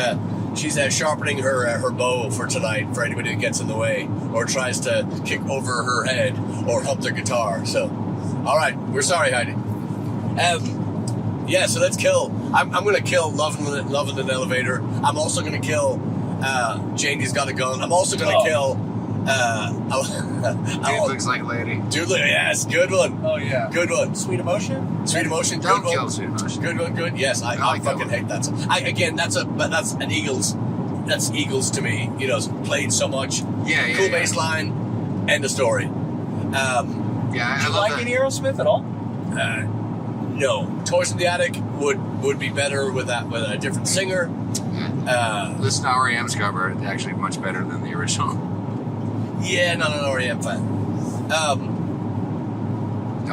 sharpening her bow for tonight for anybody that gets in the way or tries to kick over her head or hump their guitar. So, all right, we're sorry, Heidi. So let's kill. I'm going to kill Love in an Elevator. I'm also going to kill Janie's Got a Gun. I'm also going to kill. Dude looks like a lady. Yes, good one. Oh yeah, good one. Sweet Emotion. Don't kill Sweet Emotion. Good one. Good. Yes, I like fucking hate that song. That's an Eagles. That's Eagles to me. You know, it's played so much. Cool bass line. End of story. Do I you love like that. any Aerosmith at all? No. Toys in the Attic would be better with a different singer. Listen to REM's cover. It's actually much better than the original. Yeah, not an REM fan. No,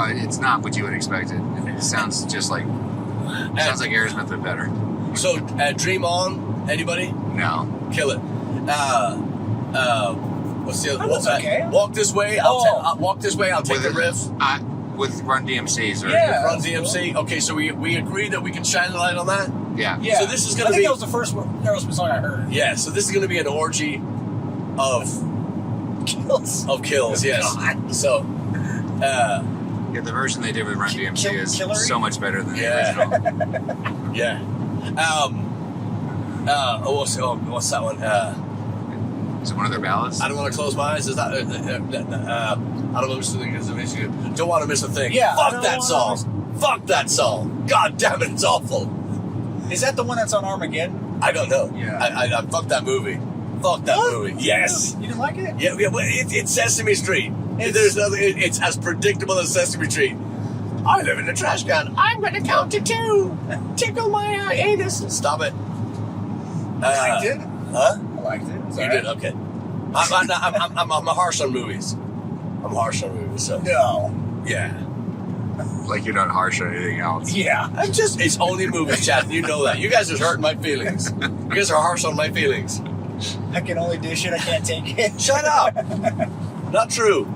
it's not what you would expect. It sounds just like Aerosmith, but better. So, Dream On. Anybody? No. Kill it. What's the other? That's okay. Walk This Way. Walk This Way. I'll take the riff. With Run DMC's. Yeah. Run DMC. Okay, so we agree that we can shine the light on that. Yeah. So this is going to be. I think that was the first Aerosmith song I heard. Yeah. So this is going to be an orgy of Kills. Yes. God. So. The version they did with Run DMC is Killery? so much better than the original. Yeah. What's that one? Is it one of their ballads? I don't want to close my eyes. Is that? I don't want to miss a thing. Don't want to miss a thing. Yeah. Fuck that song. Fuck that song. God damn it, it's awful. Is that the one that's on Armageddon? I don't know. Yeah. I fuck that movie. Fuck that movie. Yes. You didn't like it? Yeah. Well, it's Sesame Street. There's nothing. It's as predictable as Sesame Street. I live in a trash can. I'm going to count to 2. Tickle my anus. Stop it. I liked it. Huh? I liked it. You did? Okay. I'm harsh on movies. I'm harsh on movies. So No. yeah. Like you're not harsh on anything else. Yeah. It's only movies, Chad. You know that. You guys are hurting my feelings. You guys are harsh on my feelings. I can only dish it. I can't take it. Shut up. Not true.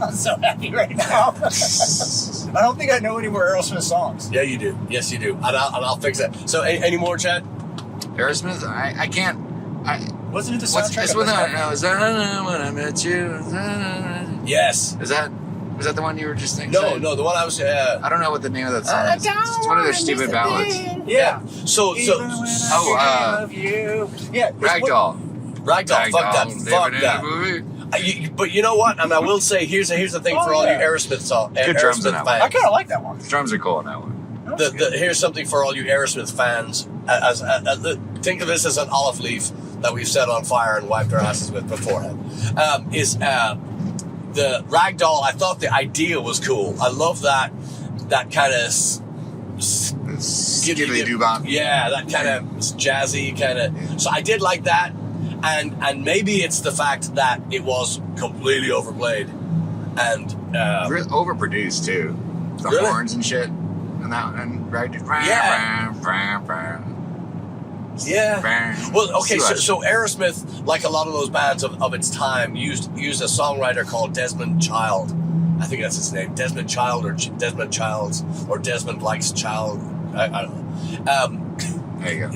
I'm so happy right now. I don't think I know any more Aerosmith songs. Yeah, you do. Yes, you do. And I'll fix that. So, any more, Chad? Aerosmith? I can't. Wasn't it the soundtrack? It's when I met you. Yes. Was that the one you were just thinking? No, the one I was. I don't know what the name of that song is. It's one of their stupid ballads. Yeah. So. Of you. Yeah. Ragdoll. Ragdoll. Fuck that. Fuck that. Movie. But you know what? And I will say, here's the thing for all you Aerosmith Good drums in that one. I kind of like that one. The drums are cool in that one. Here's something for all you Aerosmith fans. Think of this as an olive leaf that we've set on fire and wiped our asses with beforehand. The Ragdoll, I thought the idea was cool. I love that kind of skibbity-doo-bop. Yeah, that kind of jazzy kind of. So I did like that, and maybe it's the fact that it was completely overplayed and overproduced too. The Really? horns and shit, and Ragdoll. Yeah. Well, okay, so Aerosmith, like a lot of those bands of its time, used a songwriter called Desmond Child. I think that's his name. Desmond Child or Desmond Childs or Desmond Likes Child. I don't know. There you go.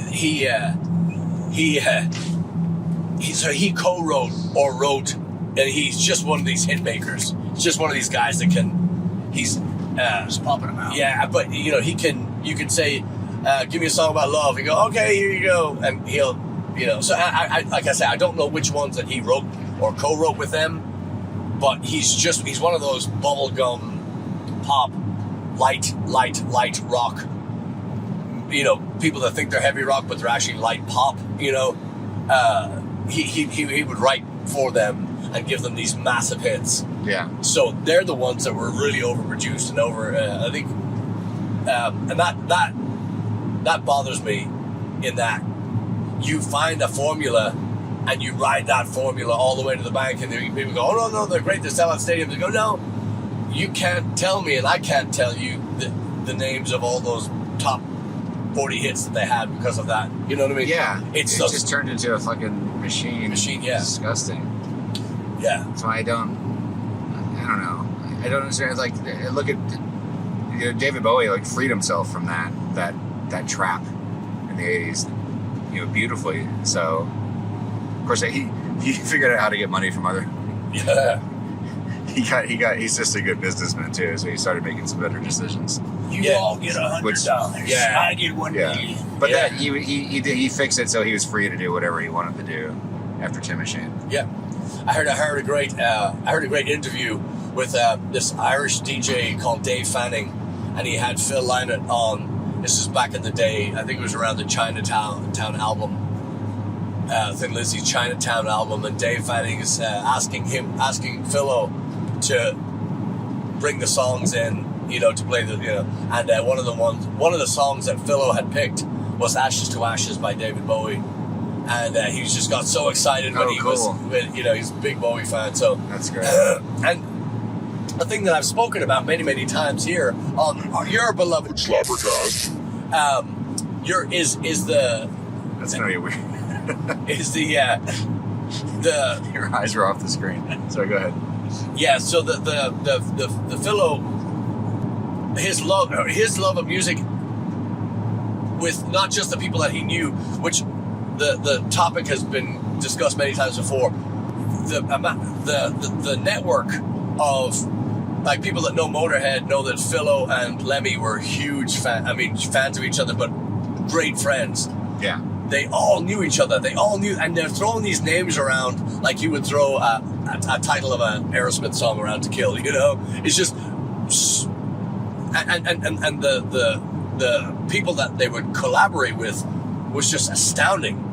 He co-wrote or wrote, and he's just one of these hit makers. He's just one of these guys that he's Just pumping them out. Yeah, but you can say, give me a song about love. You go, okay, here you go, and he'll, so I like I say, I don't know which ones that he wrote or co-wrote with them, but he's one of those bubblegum pop, light rock, you know, people that think they're heavy rock, but they're actually light pop, you know. He would write for them and give them these massive hits. Yeah. So they're the ones that were really overproduced and I think, and that bothers me, in that you find a formula and you ride that formula all the way to the bank, and people go, oh no, they're great, they sell out stadiums. They go, no, you can't tell me, and I can't tell you the names of all those top 40 hits that they had because of that. You know what I mean? Yeah. It just turned into a fucking machine. Yeah. Disgusting. Yeah. So I don't know. I don't understand. Like, look at, you know, David Bowie, like, freed himself from that trap in the 80s, you know, beautifully. So, of course, he figured out how to get money from other. Yeah. He's just a good businessman too, so he started making some better decisions. You all get $100. Yeah. I get $1 million. But that he fixed it so he was free to do whatever he wanted to do after Tin Machine. Yeah. I heard a great interview with this Irish DJ called Dave Fanning, and he had Phil Lynott on. This is back in the day. I think it was around the Chinatown album, Thin Lizzy's Chinatown album, and Dave Fanning is asking Philo to bring the songs in, you know, to play the, you know, and one of the songs that Philo had picked was "Ashes to Ashes" by David Bowie. And he just got so excited when was, you know, he's a big Bowie fan. So that's great. And a thing that I've spoken about many, many times here on your beloved SlapperCast, that's gonna be weird. Is the your eyes are off the screen. Sorry, go ahead. Yeah. So the Philo, his love of music with not just the people that he knew, which. The topic has been discussed many times before. The network of, like, people that know Motorhead know that Philo and Lemmy were huge fans of each other, but great friends. Yeah. They all knew each other. They all knew, and they're throwing these names around like you would throw a title of an Aerosmith song around to kill. You know, it's just, and the people that they would collaborate with was just astounding.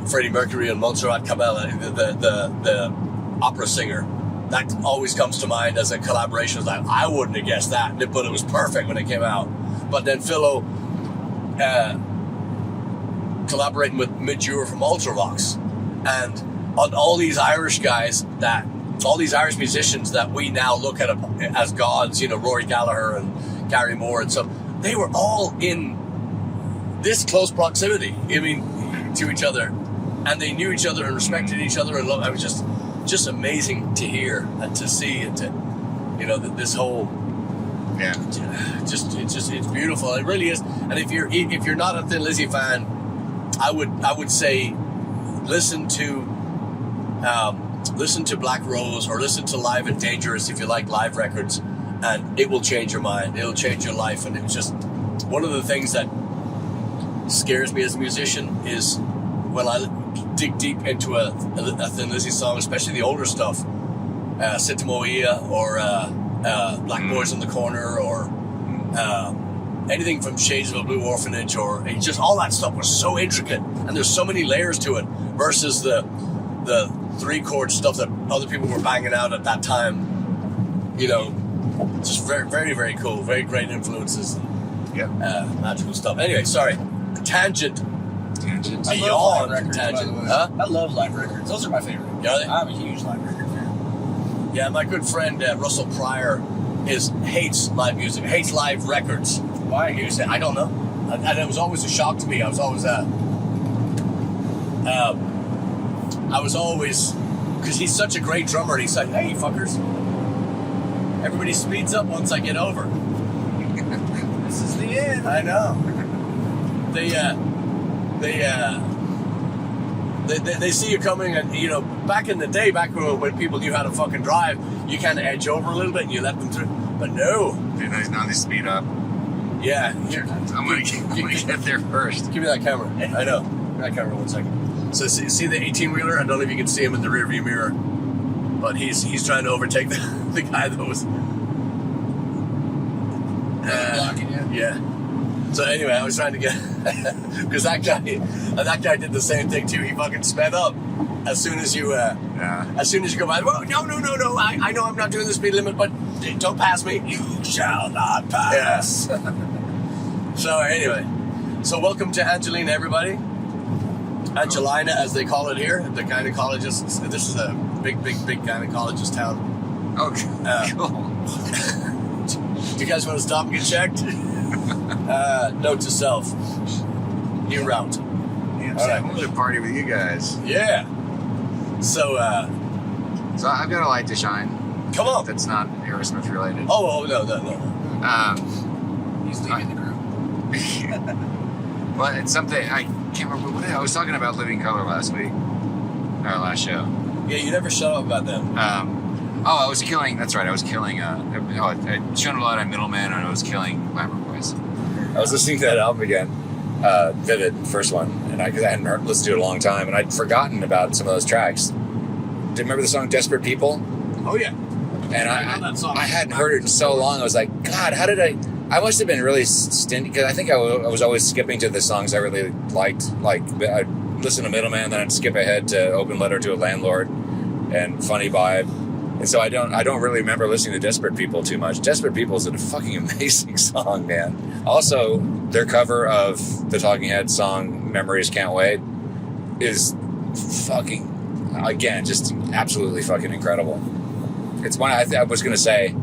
Freddie Mercury and Montserrat Cabell, the opera singer, that always comes to mind as a collaboration. Like, I wouldn't have guessed that, but it was perfect when it came out. But then Philo collaborating with Midge Ure from Ultravox, and on all these Irish musicians that we now look at as gods, you know, Rory Gallagher and Gary Moore and so, they were all in this close proximity, I mean, to each other, and they knew each other and respected each other and loved. It was just amazing to hear and to see, and to, you know, this whole, yeah, it's beautiful. It really is. And if you're not a Thin Lizzy fan, I would say listen to Black Rose, or listen to Live and Dangerous if you like live records, and it will change your mind. It'll change your life. And it's just one of the things that scares me as a musician is when I dig deep into a Thin Lizzy song, especially the older stuff, Santa Moia, or Black Boys in the Corner, or anything from Shades of a Blue Orphanage, or just all that stuff was so intricate, and there's so many layers to it, versus the 3-chord stuff that other people were banging out at that time. You know, just very, very, very cool, very great influences. Yeah. Magical stuff. Anyway, sorry. Tangent. I love live records, by the way. Huh? I love live records. Those are my favorite. Are they? I'm a huge live record fan. Yeah, my good friend Russell Pryor hates live music, hates live records. Why? He said, I don't know. And it was always a shock to me. I was always, because he's such a great drummer, and he's like, hey, fuckers, everybody speeds up once I get over. This is the end. I know. They see you coming, and, you know, back in the day, back when people knew how to fucking drive, you kind of edge over a little bit and you let them through. But no. Dude, now they speed up. Yeah. I'm gonna get there first. Give me that camera. I know. Give me that camera 1 second. So see the 18-wheeler? I don't know if you can see him in the rearview mirror, but he's trying to overtake the guy that was blocking you. Yeah. So anyway, I was trying to get because that guy did the same thing too. He fucking sped up as soon as you go by. Well, no. I know I'm not doing the speed limit, but don't pass me. You shall not pass. Yeah. So anyway, welcome to Angelina, everybody. Angelina, as they call it here, the gynecologist. This is a big gynecologist town. Okay. Cool. Do you guys want to stop and get checked? Note to self. New route. Yeah, all right, I'm going to party with you guys. Yeah. So I've got a light to shine. Come on. That's not Aerosmith related. Oh, no. He's leaving the group. Well, it's something I can't remember. I was talking about Living Color last week, our last show. Yeah, you never shut up about them. I was killing. That's right. I was killing. I'd shown a lot of Middleman, and I was killing Glamour Boys. I was listening to that album again, Vivid, first one, and because I hadn't listened to it in a long time, and I'd forgotten about some of those tracks. Do you remember the song "Desperate People"? Oh yeah. And I hadn't heard it in so long. I was like, God, how did I must have been really stingy, because I think I was always skipping to the songs I really liked. Like, I'd listen to Middleman, then I'd skip ahead to Open Letter to a Landlord and Funny Vibe. And so I don't really remember listening to Desperate People too much. Desperate People is a fucking amazing song, man. Also, their cover of the Talking Heads song Memories Can't Wait is fucking, again, just absolutely fucking incredible. It's one I was going to say,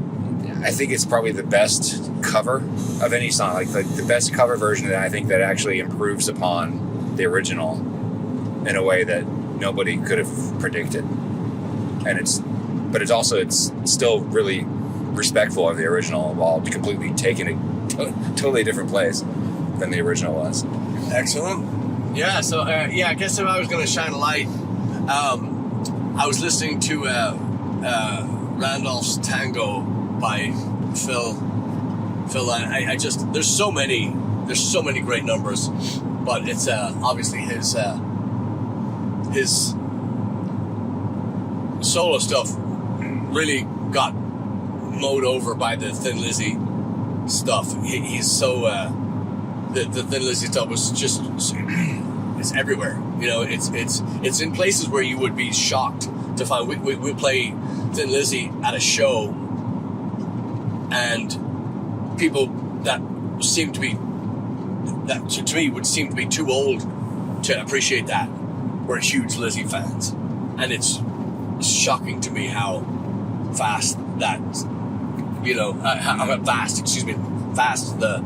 I think it's probably the best cover of any song, like the best cover version that I think that actually improves upon the original in a way that nobody could have predicted. And it's still really respectful of the original while completely taking a totally different place than the original was. Excellent. Yeah, so I guess if I was going to shine a light, I was listening to Randolph's Tango by Phil. I just there's so many great numbers, but it's obviously his solo stuff really got mowed over by the Thin Lizzy stuff. He's so the Thin Lizzy stuff was just it's everywhere. You know, it's in places where you would be shocked to find. We play Thin Lizzy at a show, and people that seem to be to me would seem to be too old to appreciate that were huge Lizzy fans, and it's shocking to me how fast that how vast the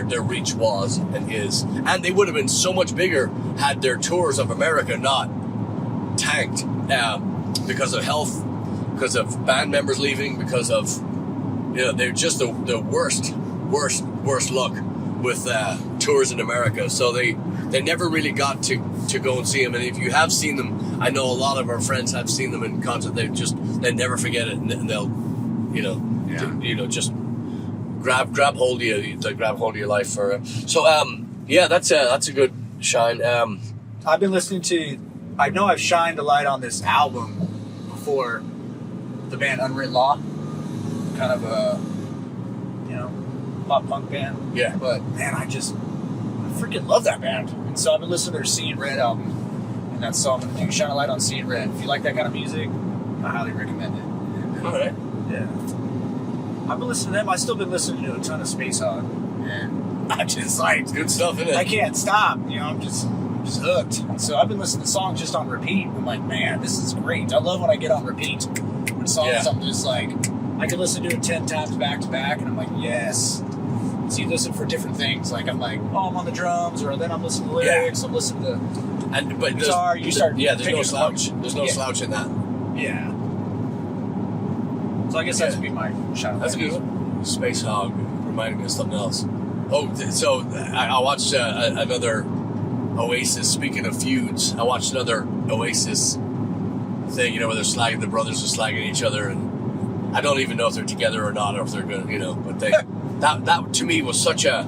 their reach was and is, and they would have been so much bigger had their tours of America not tanked because of health, because of band members leaving, because of they're just the worst luck with tours in America. So they never really got to go and see them. And if you have seen them, I know a lot of our friends have seen them in concert. They never forget it, and they'll just grab hold of you, grab hold of your life for. So that's a good shine. I've been listening to. I know I've shined a light on this album before, the band Unwritten Law, kind of a pop punk band. Yeah. But man, I freaking love that band. And so I've been listening to their Seeing Red album, and that song, I'm gonna shine a light on Seeing Red. If you like that kind of music, I highly recommend it. All right. Yeah. I've been listening to them. I've still been listening to a ton of Space Hog, and I just like good stuff in it. I can't stop. I'm just hooked. So I've been listening to songs just on repeat. I'm like, man, this is great. I love when I get on repeat. When songs I'm just like, I can listen to it 10 times back to back, and I'm like, yes. So you listen for different things. Like I'm like, I'm on the drums, or then I'm listening to lyrics. I'm listening to guitar. You start. Yeah, there's no slouch. There's no slouch in that. Yeah. So I guess that would be my shot. That's a good one. Space Hog reminded me of something else. Oh, so I watched another Oasis. Speaking of feuds, I watched another Oasis thing. Where they're slagging, the brothers are slagging each other, and I don't even know if they're together or not, or if they're gonna, but they. That to me was such a,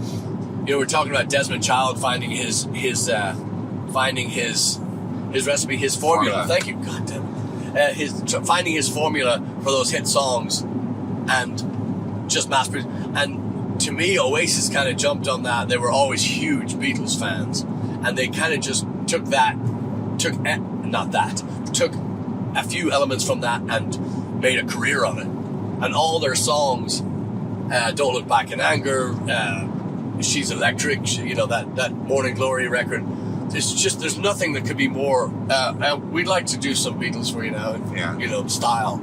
we're talking about Desmond Child finding his finding his recipe, his formula. Thank you. God damn it. Finding his formula for those hit songs and just mass produce. And to me, Oasis kind of jumped on that. They were always huge Beatles fans, and they kind of just took a few elements from that and made a career on it. And all their songs, Don't Look Back in Anger, She's Electric, that Morning Glory record. It's just, there's nothing that could be more. We'd like to do some Beatles for you now, style.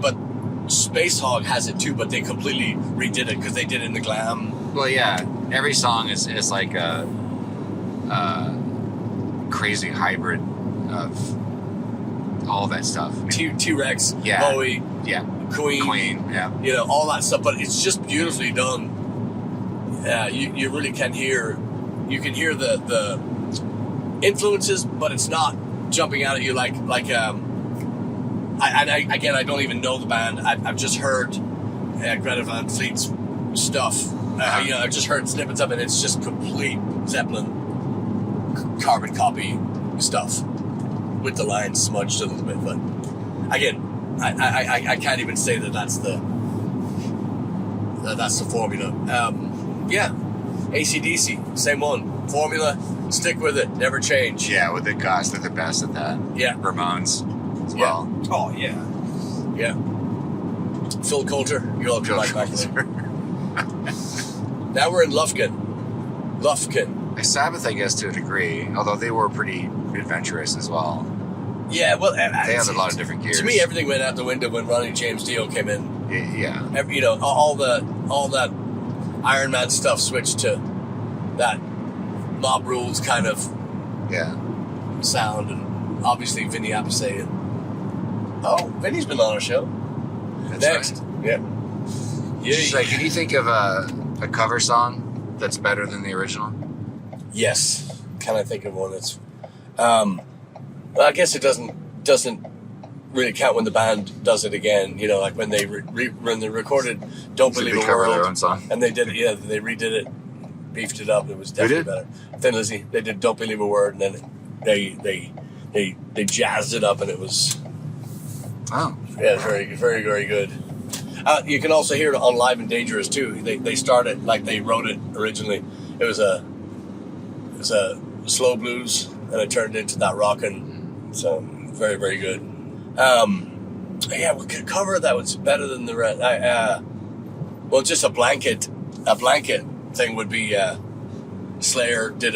But Space Hog has it too, but they completely redid it because they did it in the glam. Well, yeah, every song is like a crazy hybrid of all that stuff. T-Rex, yeah, Bowie, yeah, Queen, yeah, all that stuff. But it's just beautifully done. You really can hear. You can hear the influences, but it's not jumping out at you like. I don't even know the band. I've just heard Greta Van Fleet's stuff. I've just heard snippets of it. It's just complete Zeppelin carbon copy stuff with the lines smudged a little bit. But again, I can't even say that's the formula. AC/DC, same one. Formula, stick with it, never change. Yeah, with the guys, they're the best at that. Yeah. Ramones as well. Oh, yeah. Yeah. Phil Coulter, you all like back there. Now we're in Lufkin. Sabbath, I guess, to a degree, although they were pretty adventurous as well. Yeah, well, they had a lot of different gears. To me, everything went out the window when Ronnie James Dio came in. Yeah. All that Iron Man stuff switched to that Mob Rules kind of sound, and obviously Vinny Appice. Vinny's been on our show. That's Next, right. Yeah. Can you think of a cover song that's better than the original? Yes. Can I think of one that's? Well, I guess it doesn't really count when the band does it again. Like when they when they recorded "Don't Believe a World," their own song, and they did it. Yeah, they redid it, beefed it up. It was definitely better. Thin Lizzy, they did "Don't Believe a Word," and then they jazzed it up, and it was very, very, very good. You can also hear it on Live and Dangerous too. They started like they wrote it originally. It was a slow blues, and it turned into that rockin'. So very, very good. We could cover that was better than the rest. Just a blanket thing would be. Slayer did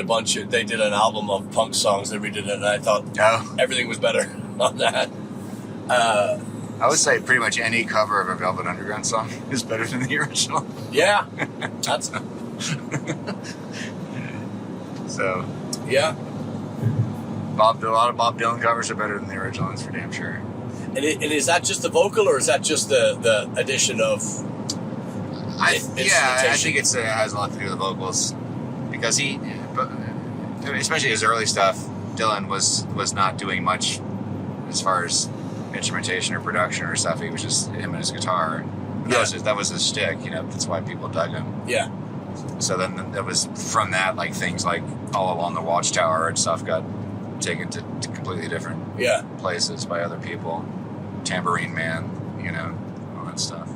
they did an album of punk songs. They redid it, and I thought everything was better on that. I would say pretty much any cover of a Velvet Underground song is better than the original. Yeah, that's so. Yeah, a lot of Bob Dylan covers are better than the original ones for damn sure. And is that just the vocal, or is that just the addition of? I think it has a lot to do with the vocals, because especially his early stuff, Dylan was not doing much as far as instrumentation or production or stuff. He was just him and his guitar. That was his shtick. That's why people dug him. Yeah. So then it was from that, like things like All Along the Watchtower and stuff got taken to completely different places by other people. Tambourine Man, all that stuff.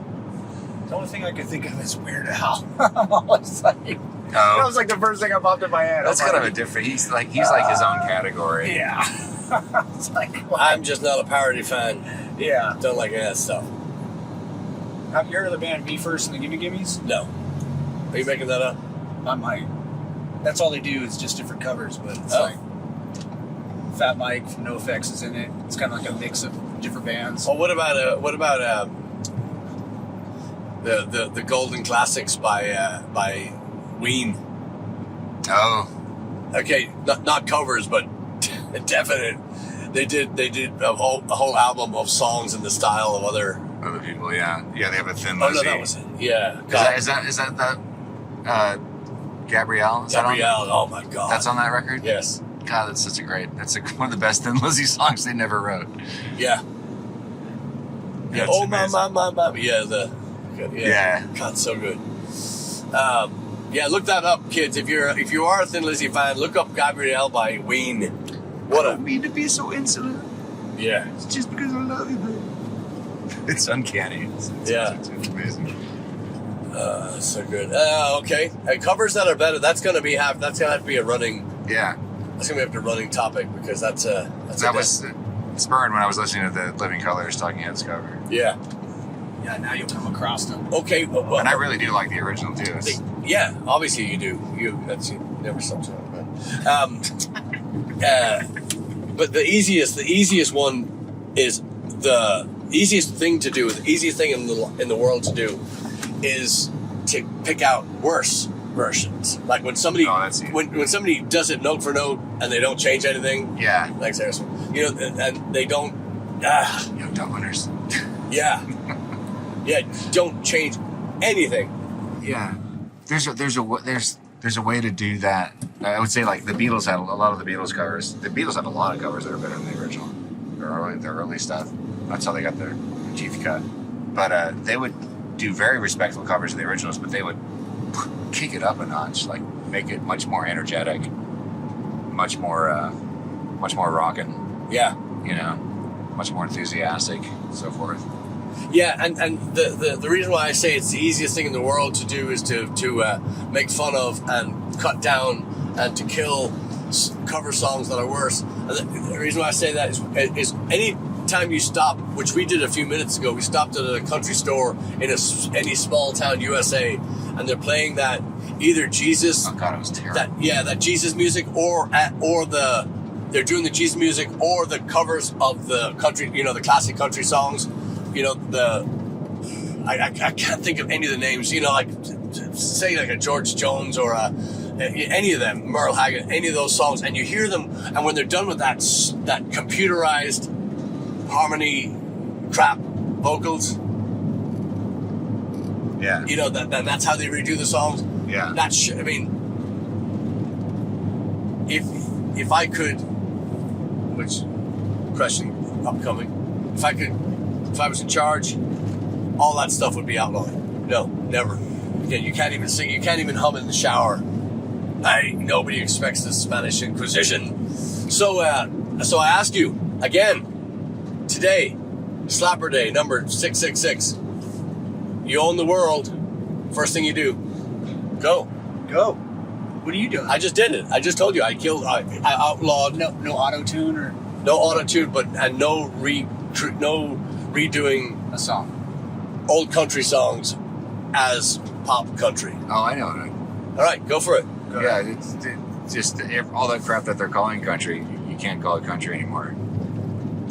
The only thing I could think of is Weird Al. I'm always like, that was like the first thing that popped in my head. That's kind of a different. He's like his own category. Yeah. It's like, I'm just not a parody fan. Yeah. Don't like any of that stuff. Have you heard of the band Me First and the Gimme Gimmes? No. Are you making that up? I might. That's all they do is just different covers, but it's like Fat Mike from NoFX is in it. It's kind of like a mix of different bands. Well, what about the Golden Classics by Ween? Oh. Okay, not covers, but definite. They did a whole album of songs in the style of other people. Yeah, they have a Thin Oh Lizzy. no, that was it. Yeah. Is that Gabrielle? Gabrielle. Oh my God. That's on that record. Yes. God, that's one of the best Thin Lizzy songs they never wrote. Yeah. Yeah. Oh my. Yeah. Yeah. God, so good. Yeah, look that up, kids. If you are a Thin Lizzy fan, look up Gabrielle by Ween. What I a don't mean to be so insolent. yeah. It's just because I love you, babe. It's uncanny. It's amazing. So good. Okay. Covers that are better. That's gonna have to be a running. Yeah. That's gonna have to be a running topic because that was spurned when I was listening to the Living Colours Talking Heads cover. yeah. Yeah, now you'll come across them. Okay. Well, And I really do like the original too. yeah. Obviously you do. You never stop talking about. But the easiest one is the easiest thing to do. The easiest thing in the world to do is to pick out worse versions. Like when somebody when somebody does it note for note and they don't change anything. Yeah. Thanks, Harrison. And they don't. Dumb winners. Yeah. Yeah. Don't change anything. Yeah. There's a way to do that. I would say like the Beatles had a lot of the Beatles covers. The Beatles had a lot of covers that are better than the original. Their early stuff. That's how they got their chief cut. But they would do very respectful covers of the originals, but they would kick it up a notch, like make it much more energetic, much more rockin'. Yeah. Much more enthusiastic, and so forth. Yeah, and the reason why I say it's the easiest thing in the world to do is to make fun of and cut down and to kill cover songs that are worse. And the reason why I say that is any time you stop, which we did a few minutes ago, we stopped at a country store in any small town USA, and they're playing that either Jesus. Oh God, it was terrible. That Jesus music they're doing the Jesus music or the covers of the country, the classic country songs. I can't think of any of the names. Like say like a George Jones or any of them, Merle Haggard, any of those songs, and you hear them, and when they're done with that computerized harmony crap vocals, yeah, that's how they redo the songs. Yeah, I mean, if I could, which question upcoming, if I was in charge, all that stuff would be outlawed. No, never. Again, you can't even sing, you can't even hum in the shower. Nobody expects the Spanish Inquisition. So I ask you again today, Slapper Day number 666. You own the world. First thing you do, go. What are you doing? I just did it. I just told you. I outlawed. No auto tune or no auto tune, and no redoing a song. Old country songs as pop country. Oh, I know. All right, go for it. Yeah, it's just all that crap that they're calling country. You can't call it country anymore.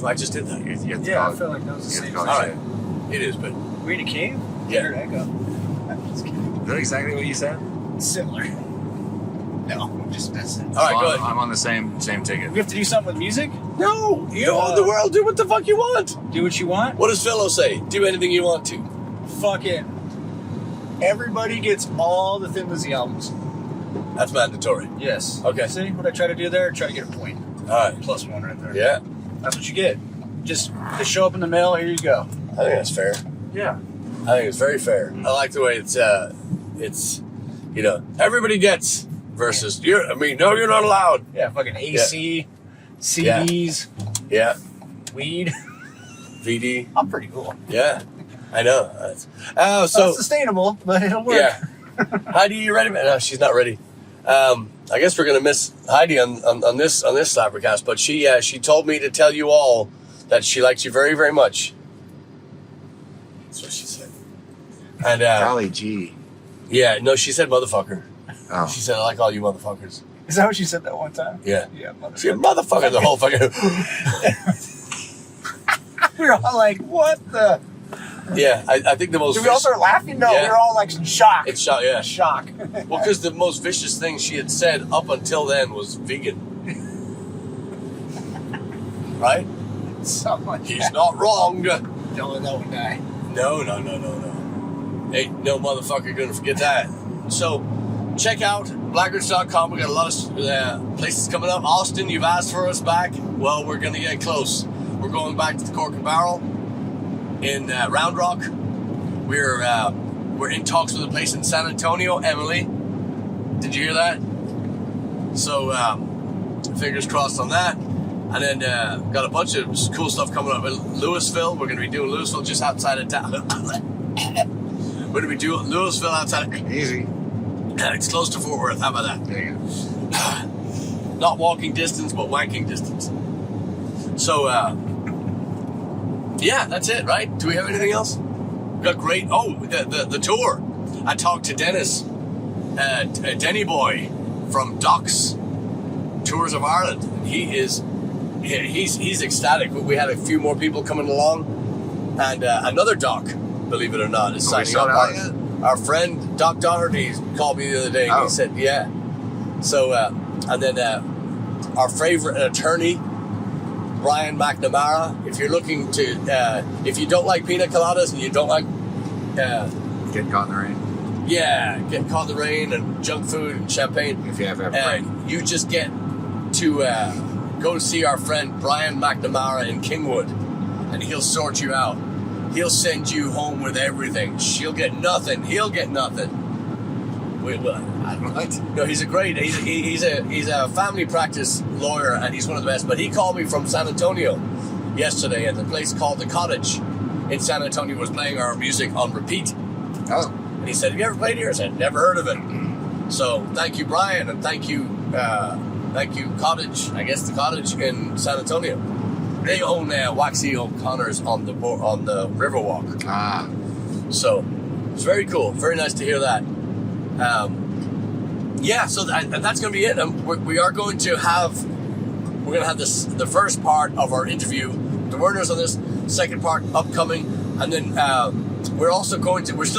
I just did that. You have to Yeah, call I feel like that was the same. All All right, it is, but Were you in a cave? Yeah. Where did I go? I'm just kidding. Is that exactly what you said? Similar. No, I'm just messing. all right, go ahead. I'm on the same ticket. We have to do something with music? No, you own the world. Do what the fuck you want. Do what you want? What does Philo say? Do anything you want to. Fucking everybody gets all the Thin Lizzy albums. That's mandatory. Yes. Okay. See what I try to do there? Try to get a point. All right. +1 right there. Yeah, That's what you get. Just they show up in the mail, here you go. I think that's fair. Yeah. I think it's very fair. I like the way it's everybody gets versus you're not allowed. Yeah, fucking AC, CDs, Yeah, weed. VD. I'm pretty cool. Yeah, I know. Not sustainable, but it'll work. Yeah. Heidi, you ready? No, she's not ready. I guess we're gonna miss Heidi on this SlapperCast, but she told me to tell you all that she likes you very, very much. That's what she said. And Golly gee. yeah, no, she said motherfucker. Oh. She said I like all you motherfuckers. Is that what she said that one time? Yeah. Yeah, She said motherfucker the whole fucking. We were all like, what the? Yeah, I think the most. Did we all start laughing? No, Yeah. we were all like in shock. It's shock, yeah. Shock. Well, because the most vicious thing she had said up until then was vegan. Right? Something like He's that. not wrong. Don't let that one die. No. Ain't no motherfucker gonna forget that. So, check out Blaggards.com. We got a lot of places coming up. Austin, you've asked for us back. Well, we're gonna get close. We're going back to the Cork and Barrel in Round Rock. We're in talks with a place in San Antonio, Emily. Did you hear that? So, fingers crossed on that. And then got a bunch of cool stuff coming up in Louisville. We're going to be doing Louisville just outside of town. We're going to be doing Louisville outside of... Easy. It's close to Fort Worth. How about that? There you go. Not walking distance, but wanking distance. So, yeah, that's it, right? Do we have anything else? We got great... Oh, the tour. I talked to Dennis, Denny Boy from Doc's Tours of Ireland. He's ecstatic. We had a few more people coming along, and another Doc, believe it or not, is signing up. Our friend Doc Doherty called me the other day. And He said, "Yeah." So, and then our favorite attorney, Brian McNamara. If you're looking to, if you don't like pina coladas and you don't like, Getting caught in the rain. yeah, getting caught in the rain and junk food and champagne, If you have rain. you just get to go see our friend Brian McNamara in Kingwood, and he'll sort you out. He'll send you home with everything. She'll get nothing. He'll get nothing. Wait, what? No, he's a great. He's a family practice lawyer, and he's one of the best. But he called me from San Antonio yesterday, and the place called The Cottage in San Antonio was playing our music on repeat. Oh. And he said, "Have you ever played here?" I said, "Never heard of it." So thank you, Brian, and thank you, Cottage. I guess The Cottage in San Antonio. They own Waxy O'Connor's on the Riverwalk. Ah. So it's very cool. Very nice to hear that. Yeah, so that's going to be it. We are going to have the first part of our interview. The Werners on this, second part upcoming, and then we're still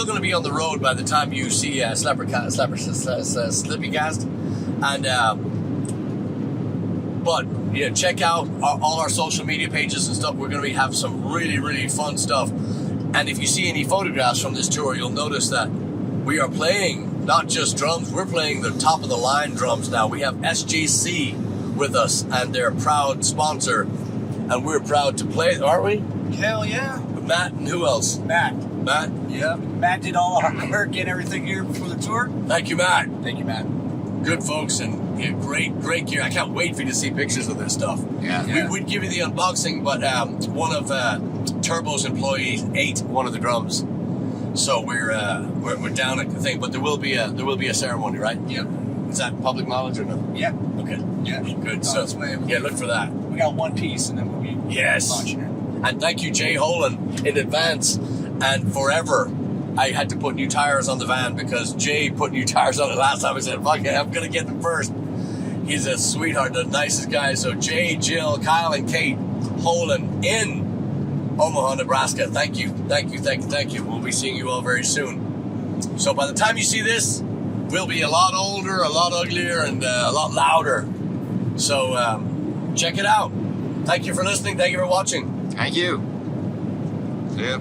going to be on the road by the time you see SlapperCast, and but yeah, check out all our social media pages and stuff. We're going to have some really, really fun stuff. And if you see any photographs from this tour, you'll notice that we are playing not just drums, we're playing the top of the line drums now. We have SGC with us, and they're a proud sponsor, and we're proud to play, aren't we? Hell yeah. Matt and who else? Matt. Yeah. Matt did all our work and everything here before the tour. Thank you, Matt. Thank you, Matt. Good folks, and yeah, great gear. I can't wait for you to see pictures of this stuff. Yeah. We'd give you the unboxing, but one of Turbo's employees ate one of the drums, so we're down at the thing. But there will be a ceremony, right? Yep. Is that public knowledge or no? Yep. Okay. Yeah. Good. So Yeah, look for that. we got one piece, and then we'll be Yes. launching it. And thank you, Jay Holan, in advance and forever. I had to put new tires on the van because Jay put new tires on it last time. I said, "Fuck it, I'm gonna get them first." He's a sweetheart, the nicest guy. So Jay, Jill, Kyle, and Kate Holan in Omaha, Nebraska. Thank you. We'll be seeing you all very soon. So by the time you see this, we'll be a lot older, a lot uglier, and a lot louder. So check it out. Thank you for listening. Thank you for watching. Thank you. See ya.